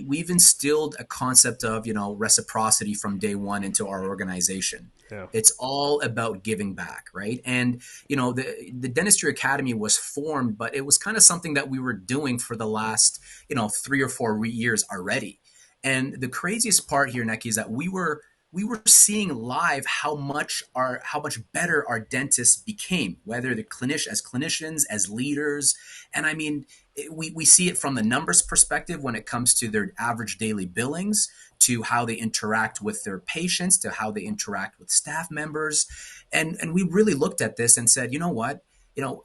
S2: we've instilled a concept of reciprocity from day one into our organization.
S1: Yeah.
S2: It's all about giving back, right? And the Dentistry Academy was formed, but it was kind of something that we were doing for the last 3 or 4 years already. And the craziest part here, Nekky, is that we were seeing live how much better our dentists became, whether the as clinicians, as leaders. And I mean, we see it from the numbers perspective when it comes to their average daily billings, to how they interact with their patients, to how they interact with staff members. And we really looked at this and said, you know what?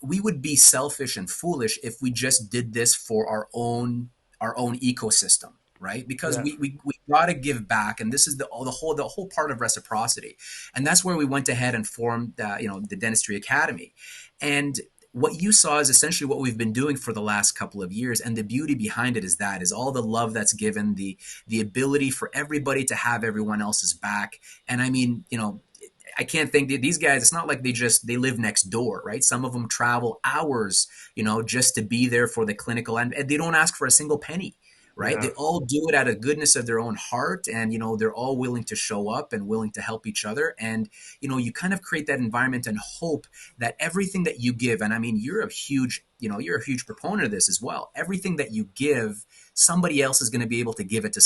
S2: We would be selfish and foolish if we just did this for our own ecosystem, right? Because
S1: Yeah.
S2: we got to give back, and this is the whole part of reciprocity, and that's where we went ahead and formed the Dentistry Academy. And what you saw is essentially what we've been doing for the last couple of years, and the beauty behind it is all the love that's given, the ability for everybody to have everyone else's back. And I mean, I can't think these guys, it's not like they live next door, right? Some of them travel hours, just to be there for the clinical, and they don't ask for a single penny, right? They
S1: Yeah.
S2: all do it out of goodness of their own heart. And, they're all willing to show up and willing to help each other. And, you kind of create that environment and hope that everything that you give, and I mean, you're a huge proponent of this as well. Everything that you give, somebody else is going to be able to give it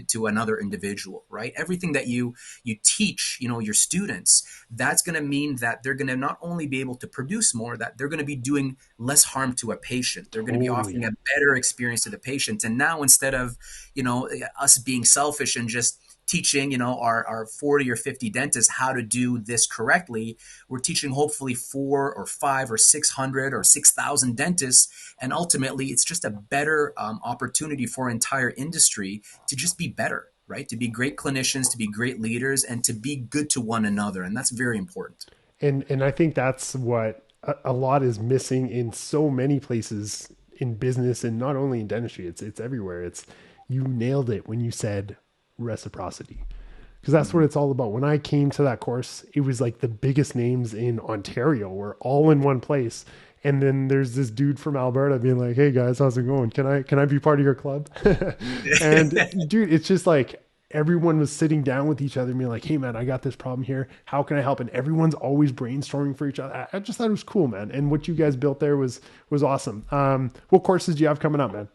S2: to another individual, right? Everything that you teach, your students, that's going to mean that they're going to not only be able to produce more, that they're going to be doing less harm to a patient. They're going to be
S1: Totally.
S2: offering a better experience to the patient. And now, instead of us being selfish and just teaching our 40 or 50 dentists how to do this correctly, we're teaching hopefully 4 or 5 or 600 or 6,000 dentists. And ultimately, it's just a better opportunity for entire industry to just be better, right? To be great clinicians, to be great leaders, and to be good to one another. And that's very important.
S1: And I think that's what a lot is missing in so many places in business, and not only in dentistry. It's everywhere. It's, you nailed it when you said reciprocity, because that's what
S2: Mhm.
S1: it's all about. When I came to that course, it was like the biggest names in Ontario were all in one place. And then there's this dude from Alberta being like, "Hey guys, how's it going? Can I be part of your club?" And dude, it's just like everyone was sitting down with each other and being like, "Hey man, I got this problem here. How can I help?" And everyone's always brainstorming for each other. I just thought it was cool, man. And what you guys built there was awesome. What courses do you have coming up, man?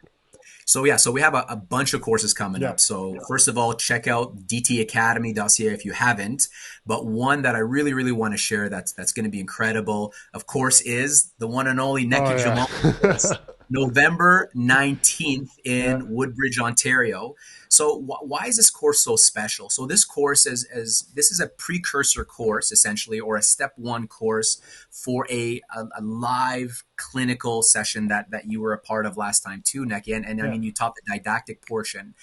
S2: So yeah, so we have a bunch of courses coming
S1: Yeah.
S2: up. So first of all, check out dtacademy.ca if you haven't. But one that I really, really want to share that's going to be incredible, of course, is the one and only
S1: Oh
S2: Nekky
S1: yeah.
S2: Jamal course, November 19th
S1: Yeah.
S2: in Woodbridge, Ontario. So why is this course so special? So this course is this is a precursor course essentially, or a step one course for a live clinical session that you were a part of last time too, Nekky. And I
S1: Yeah.
S2: mean, you taught the didactic portion.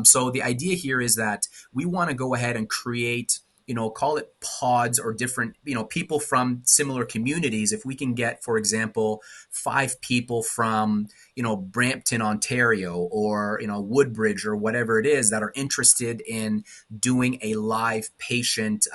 S2: So the idea here is that we want to go ahead and create, call it pods or different, people from similar communities. If we can get, for example, 5 people from, Brampton, Ontario, or, Woodbridge, or whatever it is, that are interested in doing a live patient,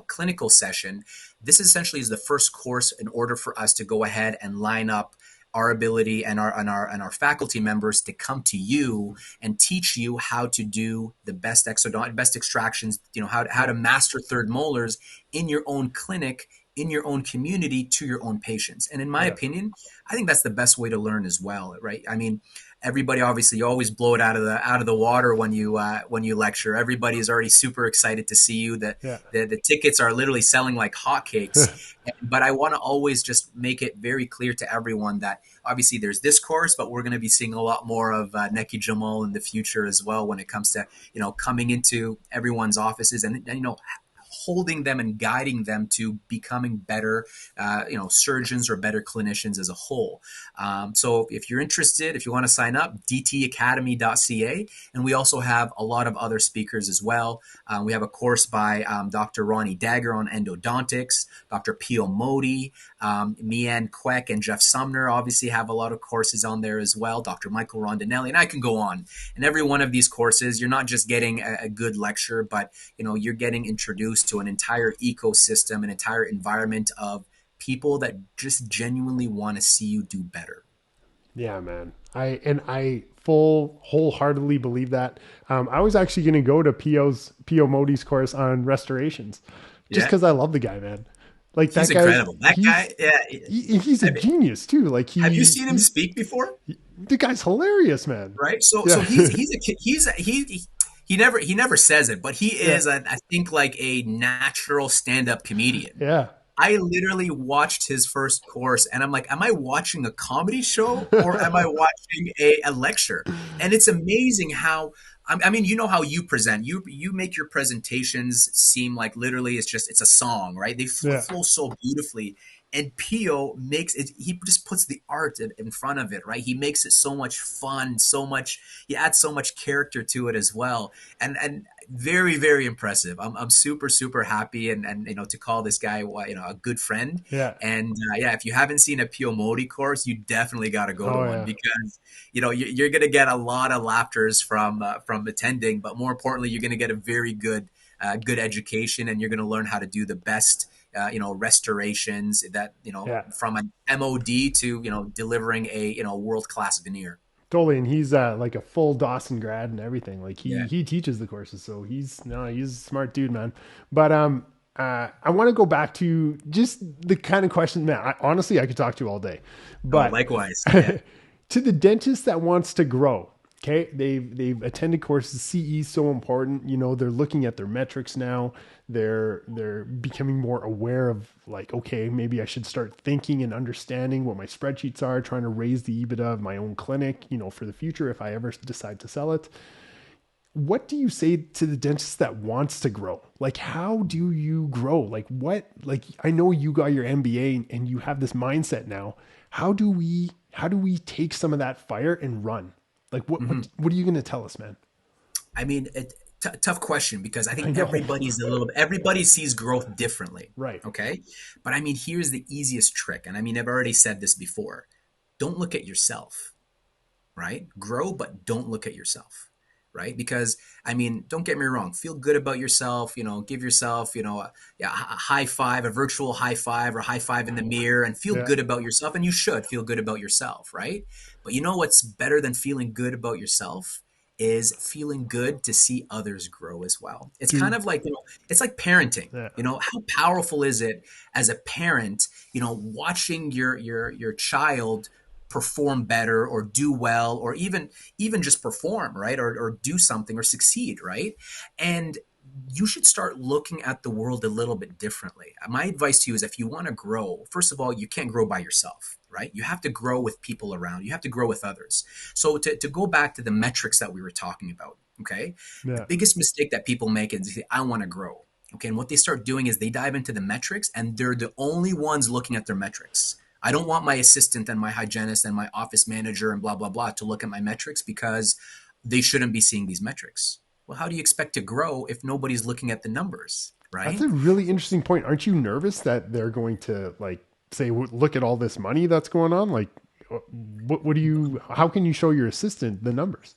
S2: clinical session, this essentially is the first course in order for us to go ahead and line up our ability and our faculty members to come to you and teach you how to do the best best extractions, how to
S1: Yeah.
S2: master third molars in your own clinic, in your own community, to your own patients. And in my
S1: Yeah.
S2: opinion, I think that's the best way to learn as well, right? I mean, everybody, obviously, you always blow it out of the water when you lecture. Everybody is already super excited to see you. That
S1: Yeah.
S2: the tickets are literally selling like hotcakes. But I want to always just make it very clear to everyone that obviously there's this course, but we're going to be seeing a lot more of Nekky Jamal in the future as well, when it comes to coming into everyone's offices and holding them and guiding them to becoming better, surgeons or better clinicians as a whole. So if you're interested, if you want to sign up, dtacademy.ca. And we also have a lot of other speakers as well. We have a course by Dr. Ronnie Dagger on endodontics, Dr. Pio Modi, Mian Kwek and Jeff Sumner obviously have a lot of courses on there as well, Dr. Michael Rondinelli, and I can go on. And every one of these courses, you're not just getting a good lecture, but you're getting introduced to an entire ecosystem, an entire environment of people that just genuinely want to see you do better.
S1: Yeah, man. I full wholeheartedly believe that. I was actually going to go to Pio Modi's course on restorations, just
S2: Yeah,
S1: because I love the guy, man. Like
S2: he's
S1: that guy's
S2: incredible. That guy, yeah.
S1: he's a
S2: Have,
S1: genius too. Like
S2: have you seen him speak before?
S1: the guy's hilarious, man.
S2: Right. So
S1: Yeah.
S2: so he never says it, but he
S1: Yeah.
S2: is, I think, like a natural stand-up comedian.
S1: Yeah.
S2: I literally watched his first course and I'm like, am I watching a comedy show or am I watching a lecture? And it's amazing how, I mean, how you present. You make your presentations seem like literally it's a song, right? They
S1: Yeah.
S2: flow so beautifully. And Pio makes it, he just puts the art in front of it, right? He makes it so much fun, he adds so much character to it as well. And very, very impressive. I'm super, super happy and to call this guy, a good friend.
S1: Yeah.
S2: And yeah, if you haven't seen a Pio Modi course, you definitely got to go to
S1: Oh
S2: one,
S1: yeah.
S2: because you're going to get a lot of laughters from attending, but more importantly, you're going to get a very good education, and you're going to learn how to do the best restorations, that
S1: Yeah.
S2: from an MOD to delivering a world class veneer.
S1: Totally. And he's like a full Dawson grad and everything. Like
S2: Yeah.
S1: he teaches the courses, so he's a smart dude, man. But I want to go back to just the kind of question, man. Honestly, I could talk to you all day,
S2: Oh,
S1: but
S2: likewise. Yeah.
S1: to the dentist that wants to grow. Okay, they've attended courses. CE is so important. They're looking at their metrics now. They're becoming more aware of, like, okay, maybe I should start thinking and understanding what my spreadsheets are, trying to raise the EBITDA of my own clinic, for the future if I ever decide to sell it. What do you say to the dentist that wants to grow? Like, how do you grow? Like, I know you got your MBA and you have this mindset now. How do we take some of that fire and run? Like, what
S2: Mhm.
S1: what what are you going to tell us, man?
S2: I mean, Tough question, because I
S1: I
S2: think
S1: know.
S2: everybody sees growth differently.
S1: Right.
S2: Okay. But I mean, here's the easiest trick. And I mean, I've already said this before. Don't look at yourself, right? Grow, but don't look at yourself, right? Because I mean, don't get me wrong, feel good about yourself, give yourself, a high five, a virtual high five, or high five in the mirror, and feel
S1: Yeah.
S2: good about yourself. And you should feel good about yourself, right? But you know what's better than feeling good about yourself? Is feeling good to see others grow as well. It's kind
S1: Dude.
S2: of like, it's like parenting.
S1: Yeah.
S2: How powerful is it as a parent, watching your child perform better or do well, or even just perform, right? Or do something or succeed, right? And you should start looking at the world a little bit differently. My advice to you is, if you want to grow, first of all, you can't grow by yourself, right? You have to grow with people around. You have to grow with others. So to go back to the metrics that we were talking about, okay? The
S1: Yeah.
S2: biggest mistake that people make is they say, I want to grow. Okay, and what they start doing is they dive into the metrics, and they're the only ones looking at their metrics. I don't want my assistant and my hygienist and my office manager and blah, blah, blah to look at my metrics, because they shouldn't be seeing these metrics. Well, how do you expect to grow if nobody's looking at the numbers,
S1: That's
S2: right?
S1: a really interesting point. Aren't you nervous that they're going to like say, look at all this money that's going on? Like, what do you, how can you show your assistant the numbers?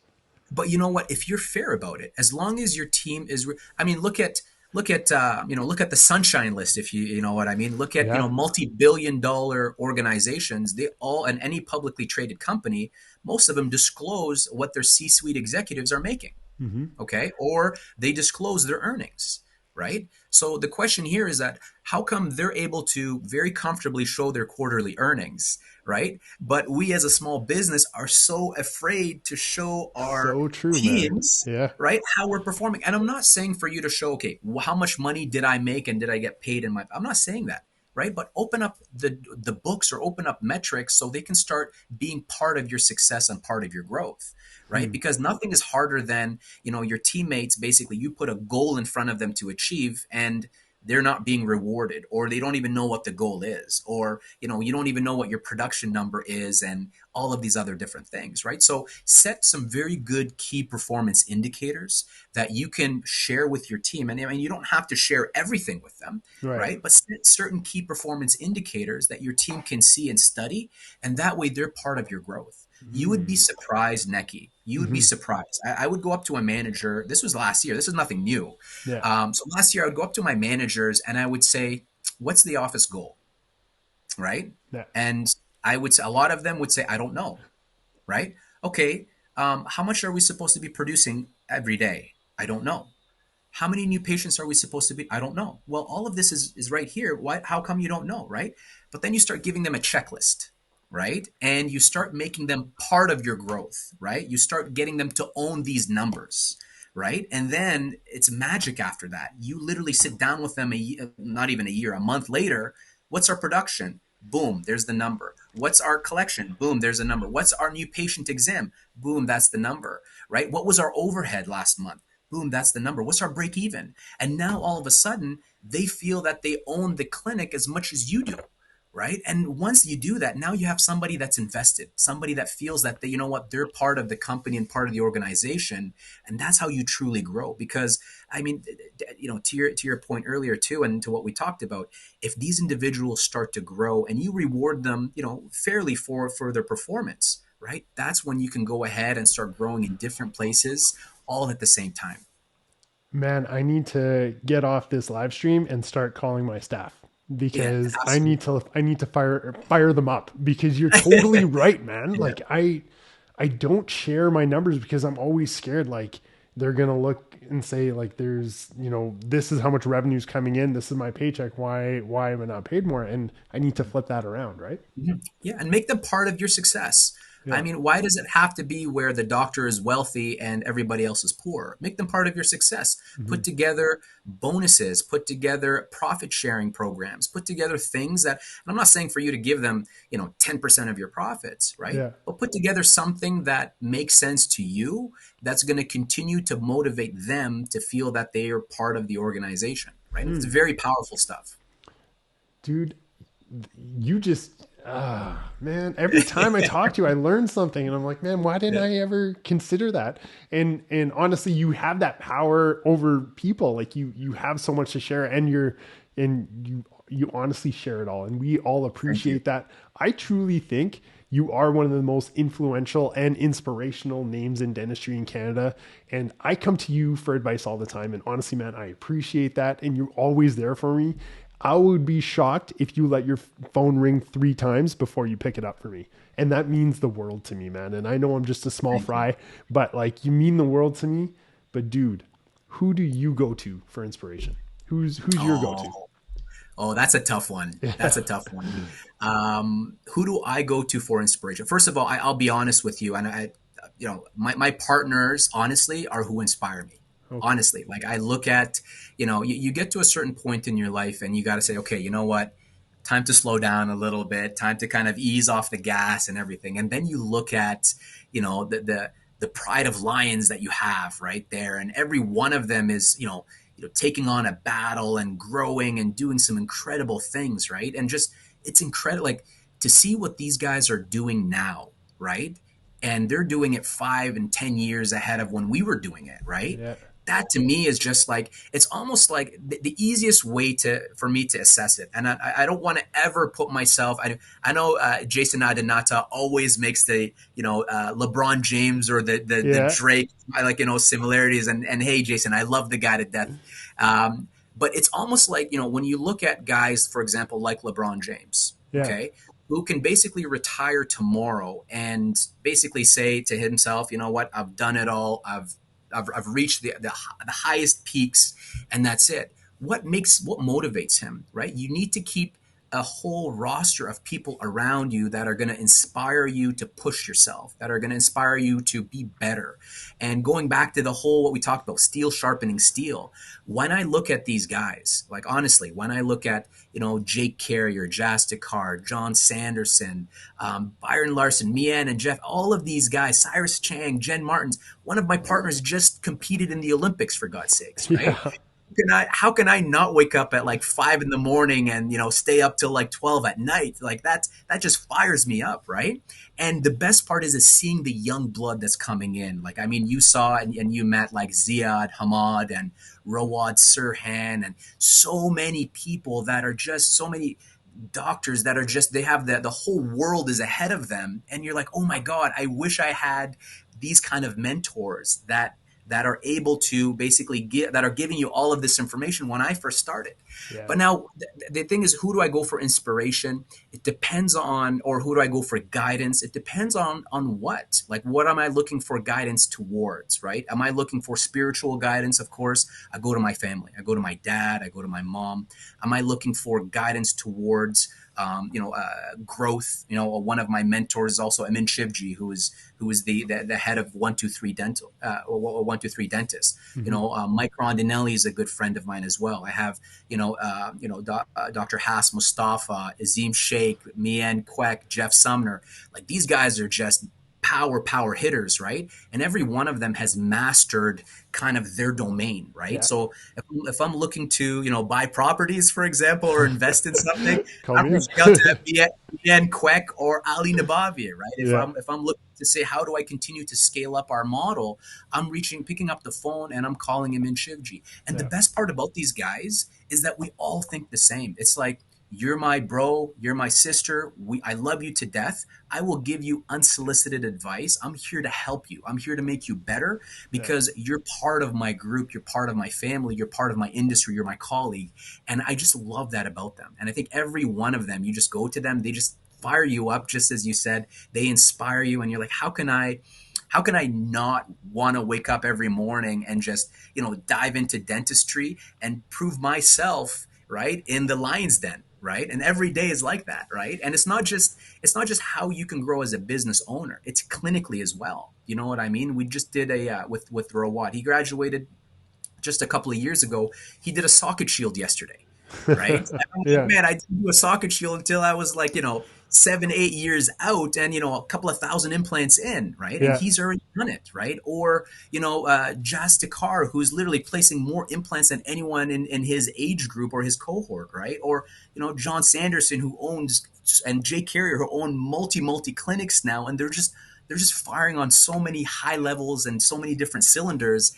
S2: But you know what? If you're fair about it, as long as your team is, I mean, look at the sunshine list. If you know what I mean, look at
S1: Yeah.
S2: multi-billion-dollar organizations. They all, and any publicly traded company, most of them disclose what their C-suite executives are making.
S1: Mm-hmm.
S2: Okay, or they disclose their earnings, right? So the question here is that, how come they're able to very comfortably show their quarterly earnings, right? But we as a small business are so afraid to show our
S1: So true, man.
S2: teams,
S1: Yeah.
S2: right, how we're performing. And I'm not saying for you to show, okay, how much money did I make and did I get paid in my, I'm not saying that, right? But open up the books, or open up metrics, so they can start being part of your success and part of your growth, right?
S1: Hmm.
S2: Because nothing is harder than, your teammates, basically you put a goal in front of them to achieve, and they're not being rewarded, or they don't even know what the goal is, or you don't even know what your production number is, and all of these other different things, right? So set some very good key performance indicators that you can share with your team. And I mean, you don't have to share everything with them,
S1: Right.
S2: right? But set certain key performance indicators that your team can see and study, and that way they're part of your growth. You would be
S1: Mm.
S2: surprised, Nekky. You would be
S1: Hmm.
S2: surprised. I would go up to a manager. This was last year. This is nothing new.
S1: Yeah.
S2: So last year, I would go up to my managers and I would say, "What's the office goal?" Right?
S1: Yeah.
S2: And I would say, a lot of them would say, "I don't know." Right? Okay. How much are we supposed to be producing every day? I don't know. How many new patients are we supposed to be? I don't know. Well, all of this is right here. Why? How come you don't know, right? But then you start giving them a checklist, right? And you start making them part of your growth, right? You start getting them to own these numbers, right? And then it's magic after that. You literally sit down with them not even a year, a month later. What's our production? Boom, there's the number. What's our collection? Boom, there's a number. What's our new patient exam? Boom, that's the number, right? What was our overhead last month? Boom, that's the number. What's our break even? And now all of a sudden, they feel that they own the clinic as much as you do, right? And once you do that, now you have somebody that's invested, somebody that feels that they, they're part of the company and part of the organization, and that's how you truly grow. Because I mean, to your point earlier too, and to what we talked about, if these individuals start to grow and you reward them, fairly for their performance, right? That's when you can go ahead and start growing in different places all at the same time.
S1: Man, I need to get off this live stream and start calling my staff
S2: Yeah,
S1: because
S2: absolutely.
S1: I need to fire them up because you're totally right, man.
S2: Yeah.
S1: Like I don't share my numbers because I'm always scared like they're going to look and say like there's, this is how much revenue is coming in, this is my paycheck, why am I not paid more? And I need to flip that around, right?
S2: Mhm. Yeah, and make them part of your success. I
S1: Yeah.
S2: mean, why does it have to be where the doctor is wealthy and everybody else is poor? Make them part of your success.
S1: Hmm.
S2: Put together bonuses, put together profit sharing programs, put together things that, and I'm not saying for you to give them, 10% of your profits, right?
S1: Yeah.
S2: But put together something that makes sense to you, that's going to continue to motivate them to feel that they are part of the organization, right? It's
S1: Hmm.
S2: very powerful stuff.
S1: Dude, you just Ah, man, every time I talk to you, I learn something, and I'm like, man, why didn't
S2: Yeah.
S1: I ever consider that? And honestly, you have that power over people. Like you have so much to share, and you honestly share it all, and we all
S2: Thank you.
S1: appreciate that. I truly think you are one of the most influential and inspirational names in dentistry in Canada, and I come to you for advice all the time. And honestly, man, I appreciate that, and you're always there for me. I would be shocked if you let your phone ring 3 times before you pick it up for me. And that means the world to me, man. And I know I'm just a small
S2: Thank you.
S1: fry, but like you mean the world to me. But dude, who do you go to for inspiration? Who's your go-to?
S2: Oh, oh, that's a tough one. That's a tough one. Who do I go to for inspiration? First of all, I'll be honest with you, and my partners, honestly, are who inspire me.
S1: Okay.
S2: Honestly, like I look at, you get to a certain point in your life, and you got to say, okay, you know what? Time to slow down a little bit. Time to kind of ease off the gas and everything. And then you look at, the pride of lions that you have right there, and every one of them is, taking on a battle and growing and doing some incredible things, right? And just it's incredible, like to see what these guys are doing now, right? And they're doing it 5 and 10 years ahead of when we were doing it, right?
S1: Yeah.
S2: That to me is just like it's almost like the easiest way to for me to assess it. And I don't want to ever put myself. I know Jason Adenata always makes the LeBron James or the
S1: Yeah.
S2: Drake like similarities. And hey, Jason, I love the guy to death. But it's almost like when you look at guys, for example, like LeBron James,
S1: Yeah.
S2: okay, who can basically retire tomorrow and basically say to himself, you know what, I've done it all. I've reached the highest peaks, and that's it. What motivates him, right? You need to keep a whole roster of people around you that are going to inspire you to push yourself, that are going to inspire you to be better. And going back to the whole what we talked about, steel sharpening steel. When I look at these guys, like honestly, when I look at Jake Carrier, Jas Card, John Sanderson, Byron Larson, Mian and Jeff, all of these guys, Cyrus Chang, Jen Martins. One of my partners just competed in the Olympics, for God's sakes, right?
S1: Yeah.
S2: How can I not wake up at like 5 in the morning and stay up till like 12 at night? Like that just fires me up, right? And the best part is seeing the young blood that's coming in. Like I mean, you saw and you met like Ziad Hamad and Rawad Sirhan and so many people that are just so many doctors that are just they have the whole world is ahead of them, and you're like, oh my god, I wish I had these kind of mentors that are able to basically get that are giving you all of this information when I first started.
S1: Yeah.
S2: But now the thing is, who do I go for inspiration? It depends on, or who do I go for guidance? It depends on what, like what am I looking for guidance towards, right? Am I looking for spiritual guidance? Of course, I go to my family, I go to my dad, I go to my mom. Am I looking for guidance towards growth? One of my mentors is also Amin Shivji, who is the head of 123 Dental, or 123 Dentist.
S1: Mm-hmm.
S2: Mike Rondinelli is a good friend of mine as well. I have Dr. Haas Mustafa, Azim Sheikh, Mian Kwek, Jeff Sumner. Like these guys are just power hitters, right? And every one of them has mastered kind of their domain, right?
S1: Yeah.
S2: So if I'm looking to buy properties, for example, or invest in something,
S1: Call
S2: I'm
S1: me in.
S2: reaching out to Bien Kwek or Ali Nabavia, right? If
S1: Yeah.
S2: I'm looking to say how do I continue to scale up our model, picking up the phone and I'm calling him in Shivji. And the
S1: Yeah.
S2: best part about these guys is that we all think the same. It's like you're my bro, you're my sister. I love you to death. I will give you unsolicited advice. I'm here to help you. I'm here to make you better
S1: Yeah.
S2: because you're part of my group, you're part of my family, you're part of my industry, you're my colleague. And I just love that about them. And I think every one of them, you just go to them, they just fire you up, just as you said, they inspire you, and you're like, how can I not want to wake up every morning and just, dive into dentistry and prove myself, right, in the lion's den, right? And every day is like that, right? And it's not just how you can grow as a business owner. It's clinically as well. You know what I mean? We just did with Rawat. He graduated just a couple of years ago. He did a socket shield yesterday. right? And I'm like,
S1: Yeah.
S2: man, I didn't do a socket shield until I was like, 7, 8 years out and, a couple of thousand implants in, right? And
S1: Yeah.
S2: he's already done it, right? Or, Jastikar, who's literally placing more implants than anyone in his age group or his cohort, right? Or, John Sanderson, who owns, and Jay Carrier, who own multi clinics now, and they're just firing on so many high levels and so many different cylinders.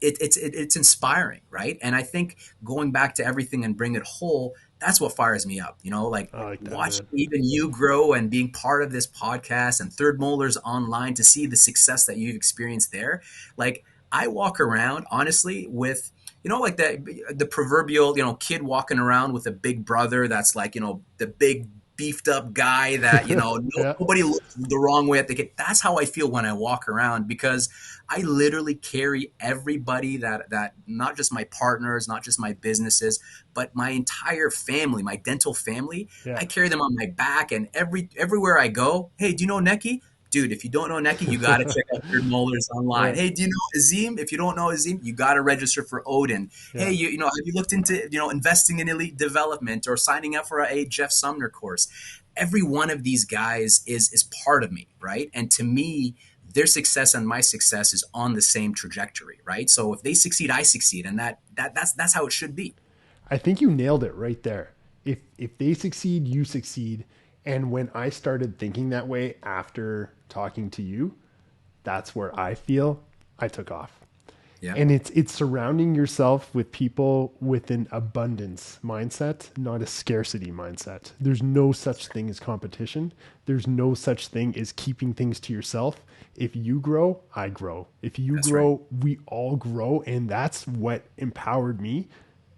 S2: It's inspiring, right? And I think going back to everything and bring it whole, that's what fires me up. Like
S1: I like that,
S2: watching
S1: man.
S2: even you grow and being part of this podcast and Third Molars Online to see the success that you've experienced there. Like I walk around honestly with like the proverbial kid walking around with a big brother that's like the big beefed up guy that
S1: Yeah.
S2: nobody looks the wrong way at the kid. That's how I feel when I walk around, because I literally carry everybody that not just my partners, not just my businesses, but my entire family, my dental family.
S1: Yeah.
S2: I carry them on my back, and everywhere I go, hey, do you know Nekky? Dude, if you don't know Nekky, you got to check out Third Molars Online.
S1: Yeah.
S2: Hey, do you know Azim? If you don't know Azim, you got to register for Odin. Hey,
S1: Yeah.
S2: have you looked into investing in elite development or signing up for a Jeff Sumner course? Every one of these guys is part of me, right? And to me, their success and my success is on the same trajectory, right? So if they succeed, I succeed, and that's how it should be.
S1: I think you nailed it right there. If they succeed, you succeed. And when I started thinking that way after talking to you, that's where I feel I took off.
S2: Yeah,
S1: And it's surrounding yourself with people with an abundance mindset, not a scarcity mindset. There's no such thing as competition. There's no such thing as keeping things to yourself. If you grow, I grow. If you
S2: that's right.
S1: grow, we all grow. And that's what empowered me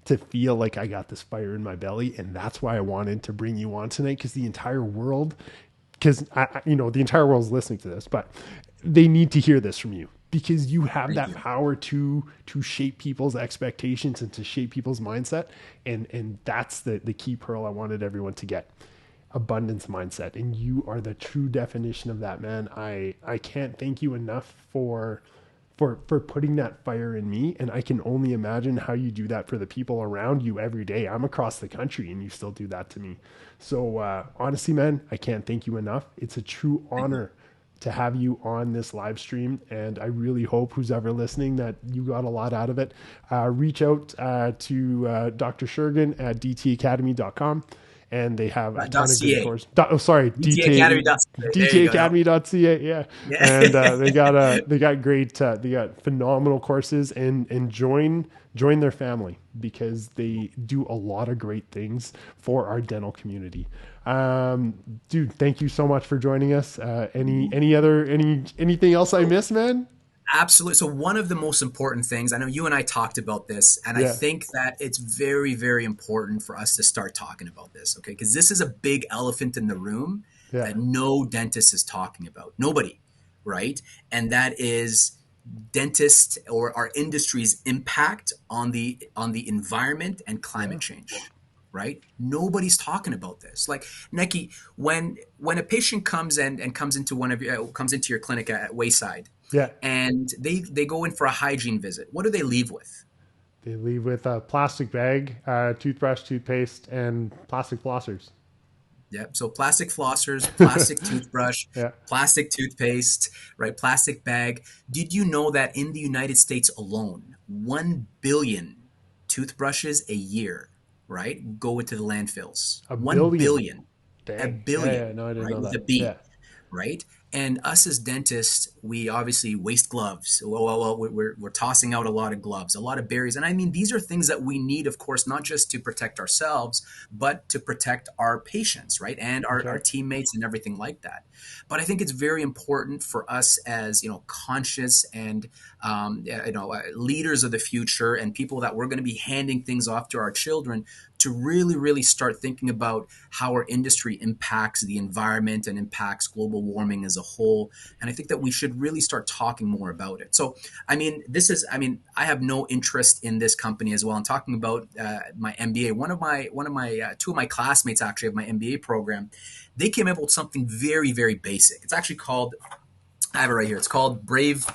S1: to feel like I got this fire in my belly. And that's why I wanted to bring you on tonight, because the entire world, the entire world's listening to this, but they need to hear this from you, because you have
S2: Thank
S1: that
S2: you.
S1: power to shape people's expectations and to shape people's mindset. And that's the key pearl I wanted everyone to get. Abundance mindset. And you are the true definition of that, man. I can't thank you enough for putting that fire in me. And I can only imagine how you do that for the people around you every day. I'm across the country and you still do that to me. So honestly, man, I can't thank you enough. It's a true
S2: Thank you.
S1: honor to have you on this live stream. And I really hope who's ever listening that you got a lot out of it. Reach out to Dr. Sherghin at dtacademy.com. And they have a ton of great
S2: .ca.
S1: courses. Sorry,
S2: DTAcademy.ca. There you go. No.
S1: dtacademy.ca. Yeah.
S2: Yeah.
S1: And they got great, they got phenomenal courses, and join their family, because they do a lot of great things for our dental community. Dude, thank you so much for joining us. Anything else I missed, man?
S2: Absolutely. So one of the most important things, I know you and I talked about this, and I
S1: Yeah.
S2: think that it's very, very important for us to start talking about this, okay? Because this is a big elephant in the room
S1: Yeah.
S2: that no dentist is talking about. Nobody, right? And that is dentist or our industry's impact on the environment and
S1: Yeah.
S2: climate change. Right? Nobody's talking about this. Like Nekky, when a patient comes in and comes into your clinic at Wayside,
S1: Yeah.
S2: and they go in for a hygiene visit, what do they leave with?
S1: They leave with a plastic bag, toothbrush, toothpaste, and plastic flossers.
S2: Yep. So plastic flossers, plastic toothbrush,
S1: Yeah.
S2: plastic toothpaste, right? Plastic bag. Did you know that in the United States alone, 1 billion toothbrushes a year, right, go into the landfills?
S1: A
S2: 1
S1: billion.
S2: billion. A
S1: Dang. Yeah. Yeah.
S2: billion,
S1: No, I didn't
S2: right,
S1: know
S2: with a
S1: that.
S2: B,
S1: Yeah.
S2: right? And us as dentists, we obviously waste gloves. We're tossing out a lot of gloves, a lot of barriers. And I mean, these are things that we need, of course, not just to protect ourselves, but to protect our patients, right? And our
S1: Okay.
S2: teammates and everything like that. But I think it's very important for us as, conscious and, leaders of the future and people that we're going to be handing things off to our children to really, really start thinking about how our industry impacts the environment and impacts global warming as a whole. And I think that we should really start talking more about it. So, I have no interest in this company as well. I'm talking about my MBA. Two of my classmates actually of my MBA program, they came up with something very, very basic. It's actually called, I have it right here. It's called Brave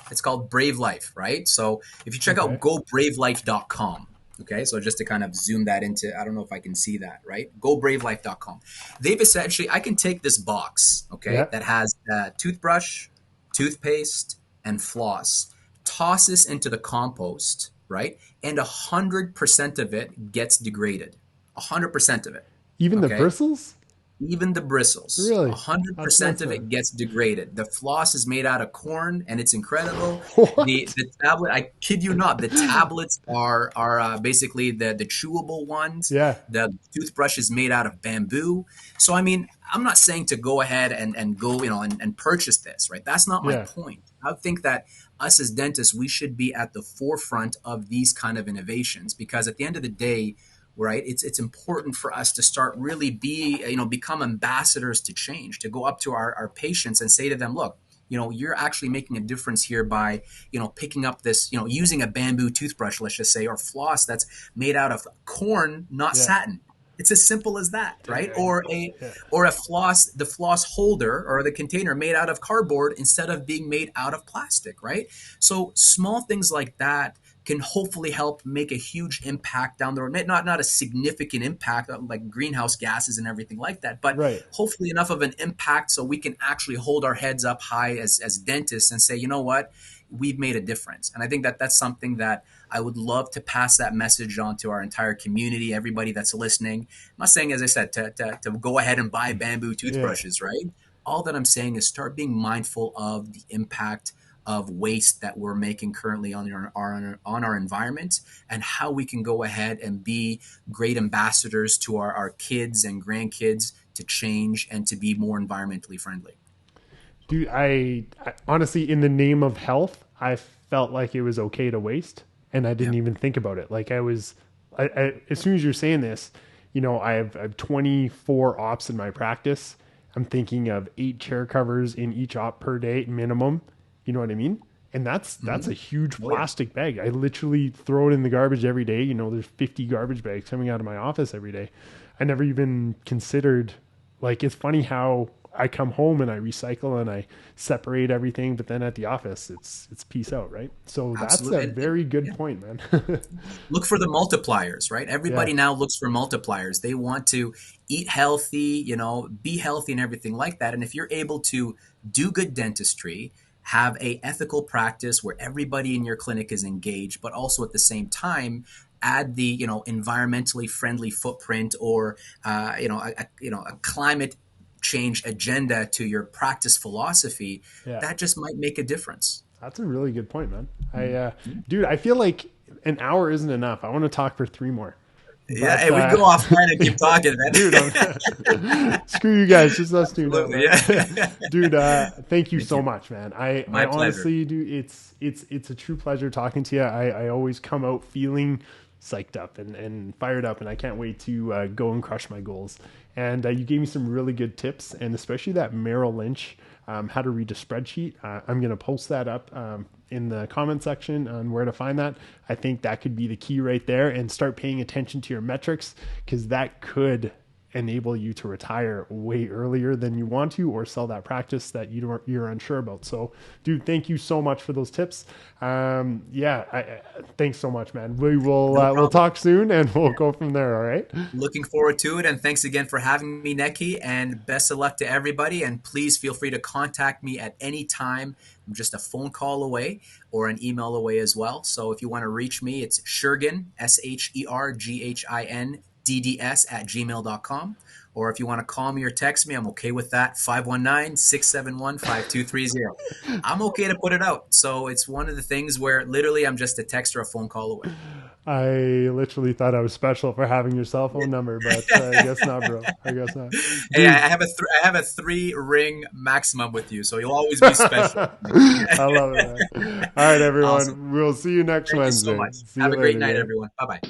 S2: Life, right? So if you check out
S1: Okay.
S2: gobravelife.com, Okay, so just to kind of zoom that into, I don't know if I can see that, right? GoBraveLife.com. They've essentially, I can take this box, okay,
S1: Yeah.
S2: that has toothbrush, toothpaste, and floss, toss this into the compost, right? And 100% of it gets degraded. 100% of it,
S1: Even the
S2: okay?
S1: bristles?
S2: Even the bristles,
S1: Really? That's
S2: 100%
S1: nuts,
S2: of
S1: man.
S2: it gets degraded. The floss is made out of corn, and it's incredible. The
S1: What?
S2: the tablet, I kid you not, the tablets are basically the chewable ones.
S1: Yeah.
S2: The toothbrush is made out of bamboo. So I mean, I'm not saying to go ahead and go, and purchase this, right? That's not my
S1: Yeah.
S2: point. I think that us as dentists, we should be at the forefront of these kind of innovations, because at the end of the day, right, it's important for us to start really become ambassadors to change, to go up to our patients and say to them, look, you're actually making a difference here by picking up this, using a bamboo toothbrush, let's just say, or floss that's made out of corn, not
S1: Yeah.
S2: satin. It's as simple as that, right?
S1: Dang.
S2: Or a
S1: Yeah.
S2: or a floss, the floss holder or the container made out of cardboard instead of being made out of plastic, right? So small things like that can hopefully help make a huge impact down the road. Not a significant impact like greenhouse gases and everything like that, but
S1: Right.
S2: hopefully enough of an impact so we can actually hold our heads up high as dentists and say, you know what, we've made a difference. And I think that that's something that I would love to pass that message on to our entire community, everybody that's listening. I'm not saying, as I said, to go ahead and buy bamboo
S1: Yeah.
S2: toothbrushes, right? All that I'm saying is start being mindful of the impact of waste that we're making currently on our environment, and how we can go ahead and be great ambassadors to our kids and grandkids to change and to be more environmentally friendly.
S1: Dude, I honestly, in the name of health, I felt like it was okay to waste, and I
S2: Yeah.
S1: didn't even think about it. Like as soon as you're saying this, I have 24 ops in my practice. I'm thinking of 8 chair covers in each op per day minimum. You know what I mean? And that's a
S2: Mm-hmm.
S1: huge
S2: Oh yeah.
S1: plastic bag. I literally throw it in the garbage every day. There's 50 garbage bags coming out of my office every day. I never even considered, like, it's funny how I come home and I recycle and I separate everything, but then at the office it's peace out, right? So that's a
S2: Absolutely. And
S1: very good
S2: yeah,
S1: point, man.
S2: look for the multipliers, right?
S1: Yeah.
S2: Everybody now looks for multipliers. They want to eat healthy, be healthy and everything like that. And if you're able to do good dentistry, have a ethical practice where everybody in your clinic is engaged, but also at the same time add the environmentally friendly footprint, or a climate change agenda to your practice philosophy,
S1: Yeah.
S2: that just might make a difference.
S1: That's a really good point, man.
S2: Mm-hmm.
S1: Dude, I feel like an hour isn't enough. I want to talk for 3 more.
S2: Yeah,
S1: But
S2: hey, we can go offline and keep talking,
S1: dude,
S2: man.
S1: screw you guys, just us two now,
S2: Absolutely,
S1: man.
S2: yeah.
S1: Dude, thank you
S2: Thank
S1: so
S2: you.
S1: much, man. I
S2: My pleasure.
S1: honestly, dude, it's a true pleasure talking to you. I always come out feeling psyched up and fired up, and I can't wait to go and crush my goals. And you gave me some really good tips, and especially that Merrill Lynch, how to read a spreadsheet. I'm going to post that up in the comment section on where to find that. I think that could be the key right there, and start paying attention to your metrics, because that could enable you to retire way earlier than you want to, or sell that practice that you're unsure about. So, dude, thank you so much for those tips. Thanks so much, man. We will
S2: No
S1: we'll
S2: problem.
S1: talk soon, and we'll go from there. All right.
S2: Looking forward to it. And thanks again for having me, Nekky. And best of luck to everybody. And please feel free to contact me at any time. I'm just a phone call away or an email away as well. So if you want to reach me, it's Sherghin, SHERGHINDDS @gmail.com. Or if you want to call me or text me, I'm okay with that. 519-671-5230. I'm okay to put it out. So it's one of the things where literally I'm just a text or a phone call away.
S1: I literally thought I was special for having your cell phone number, but I guess not, bro. I guess not,
S2: Hey,
S1: dude.
S2: I have a 3 ring maximum with you, so you'll always be special.
S1: I love it, man. All right,
S2: Awesome.
S1: everyone. We'll see you next
S2: Thank you so
S1: Wednesday.
S2: much.
S1: See you
S2: Have a great
S1: later,
S2: night,
S1: guys.
S2: everyone. Bye bye.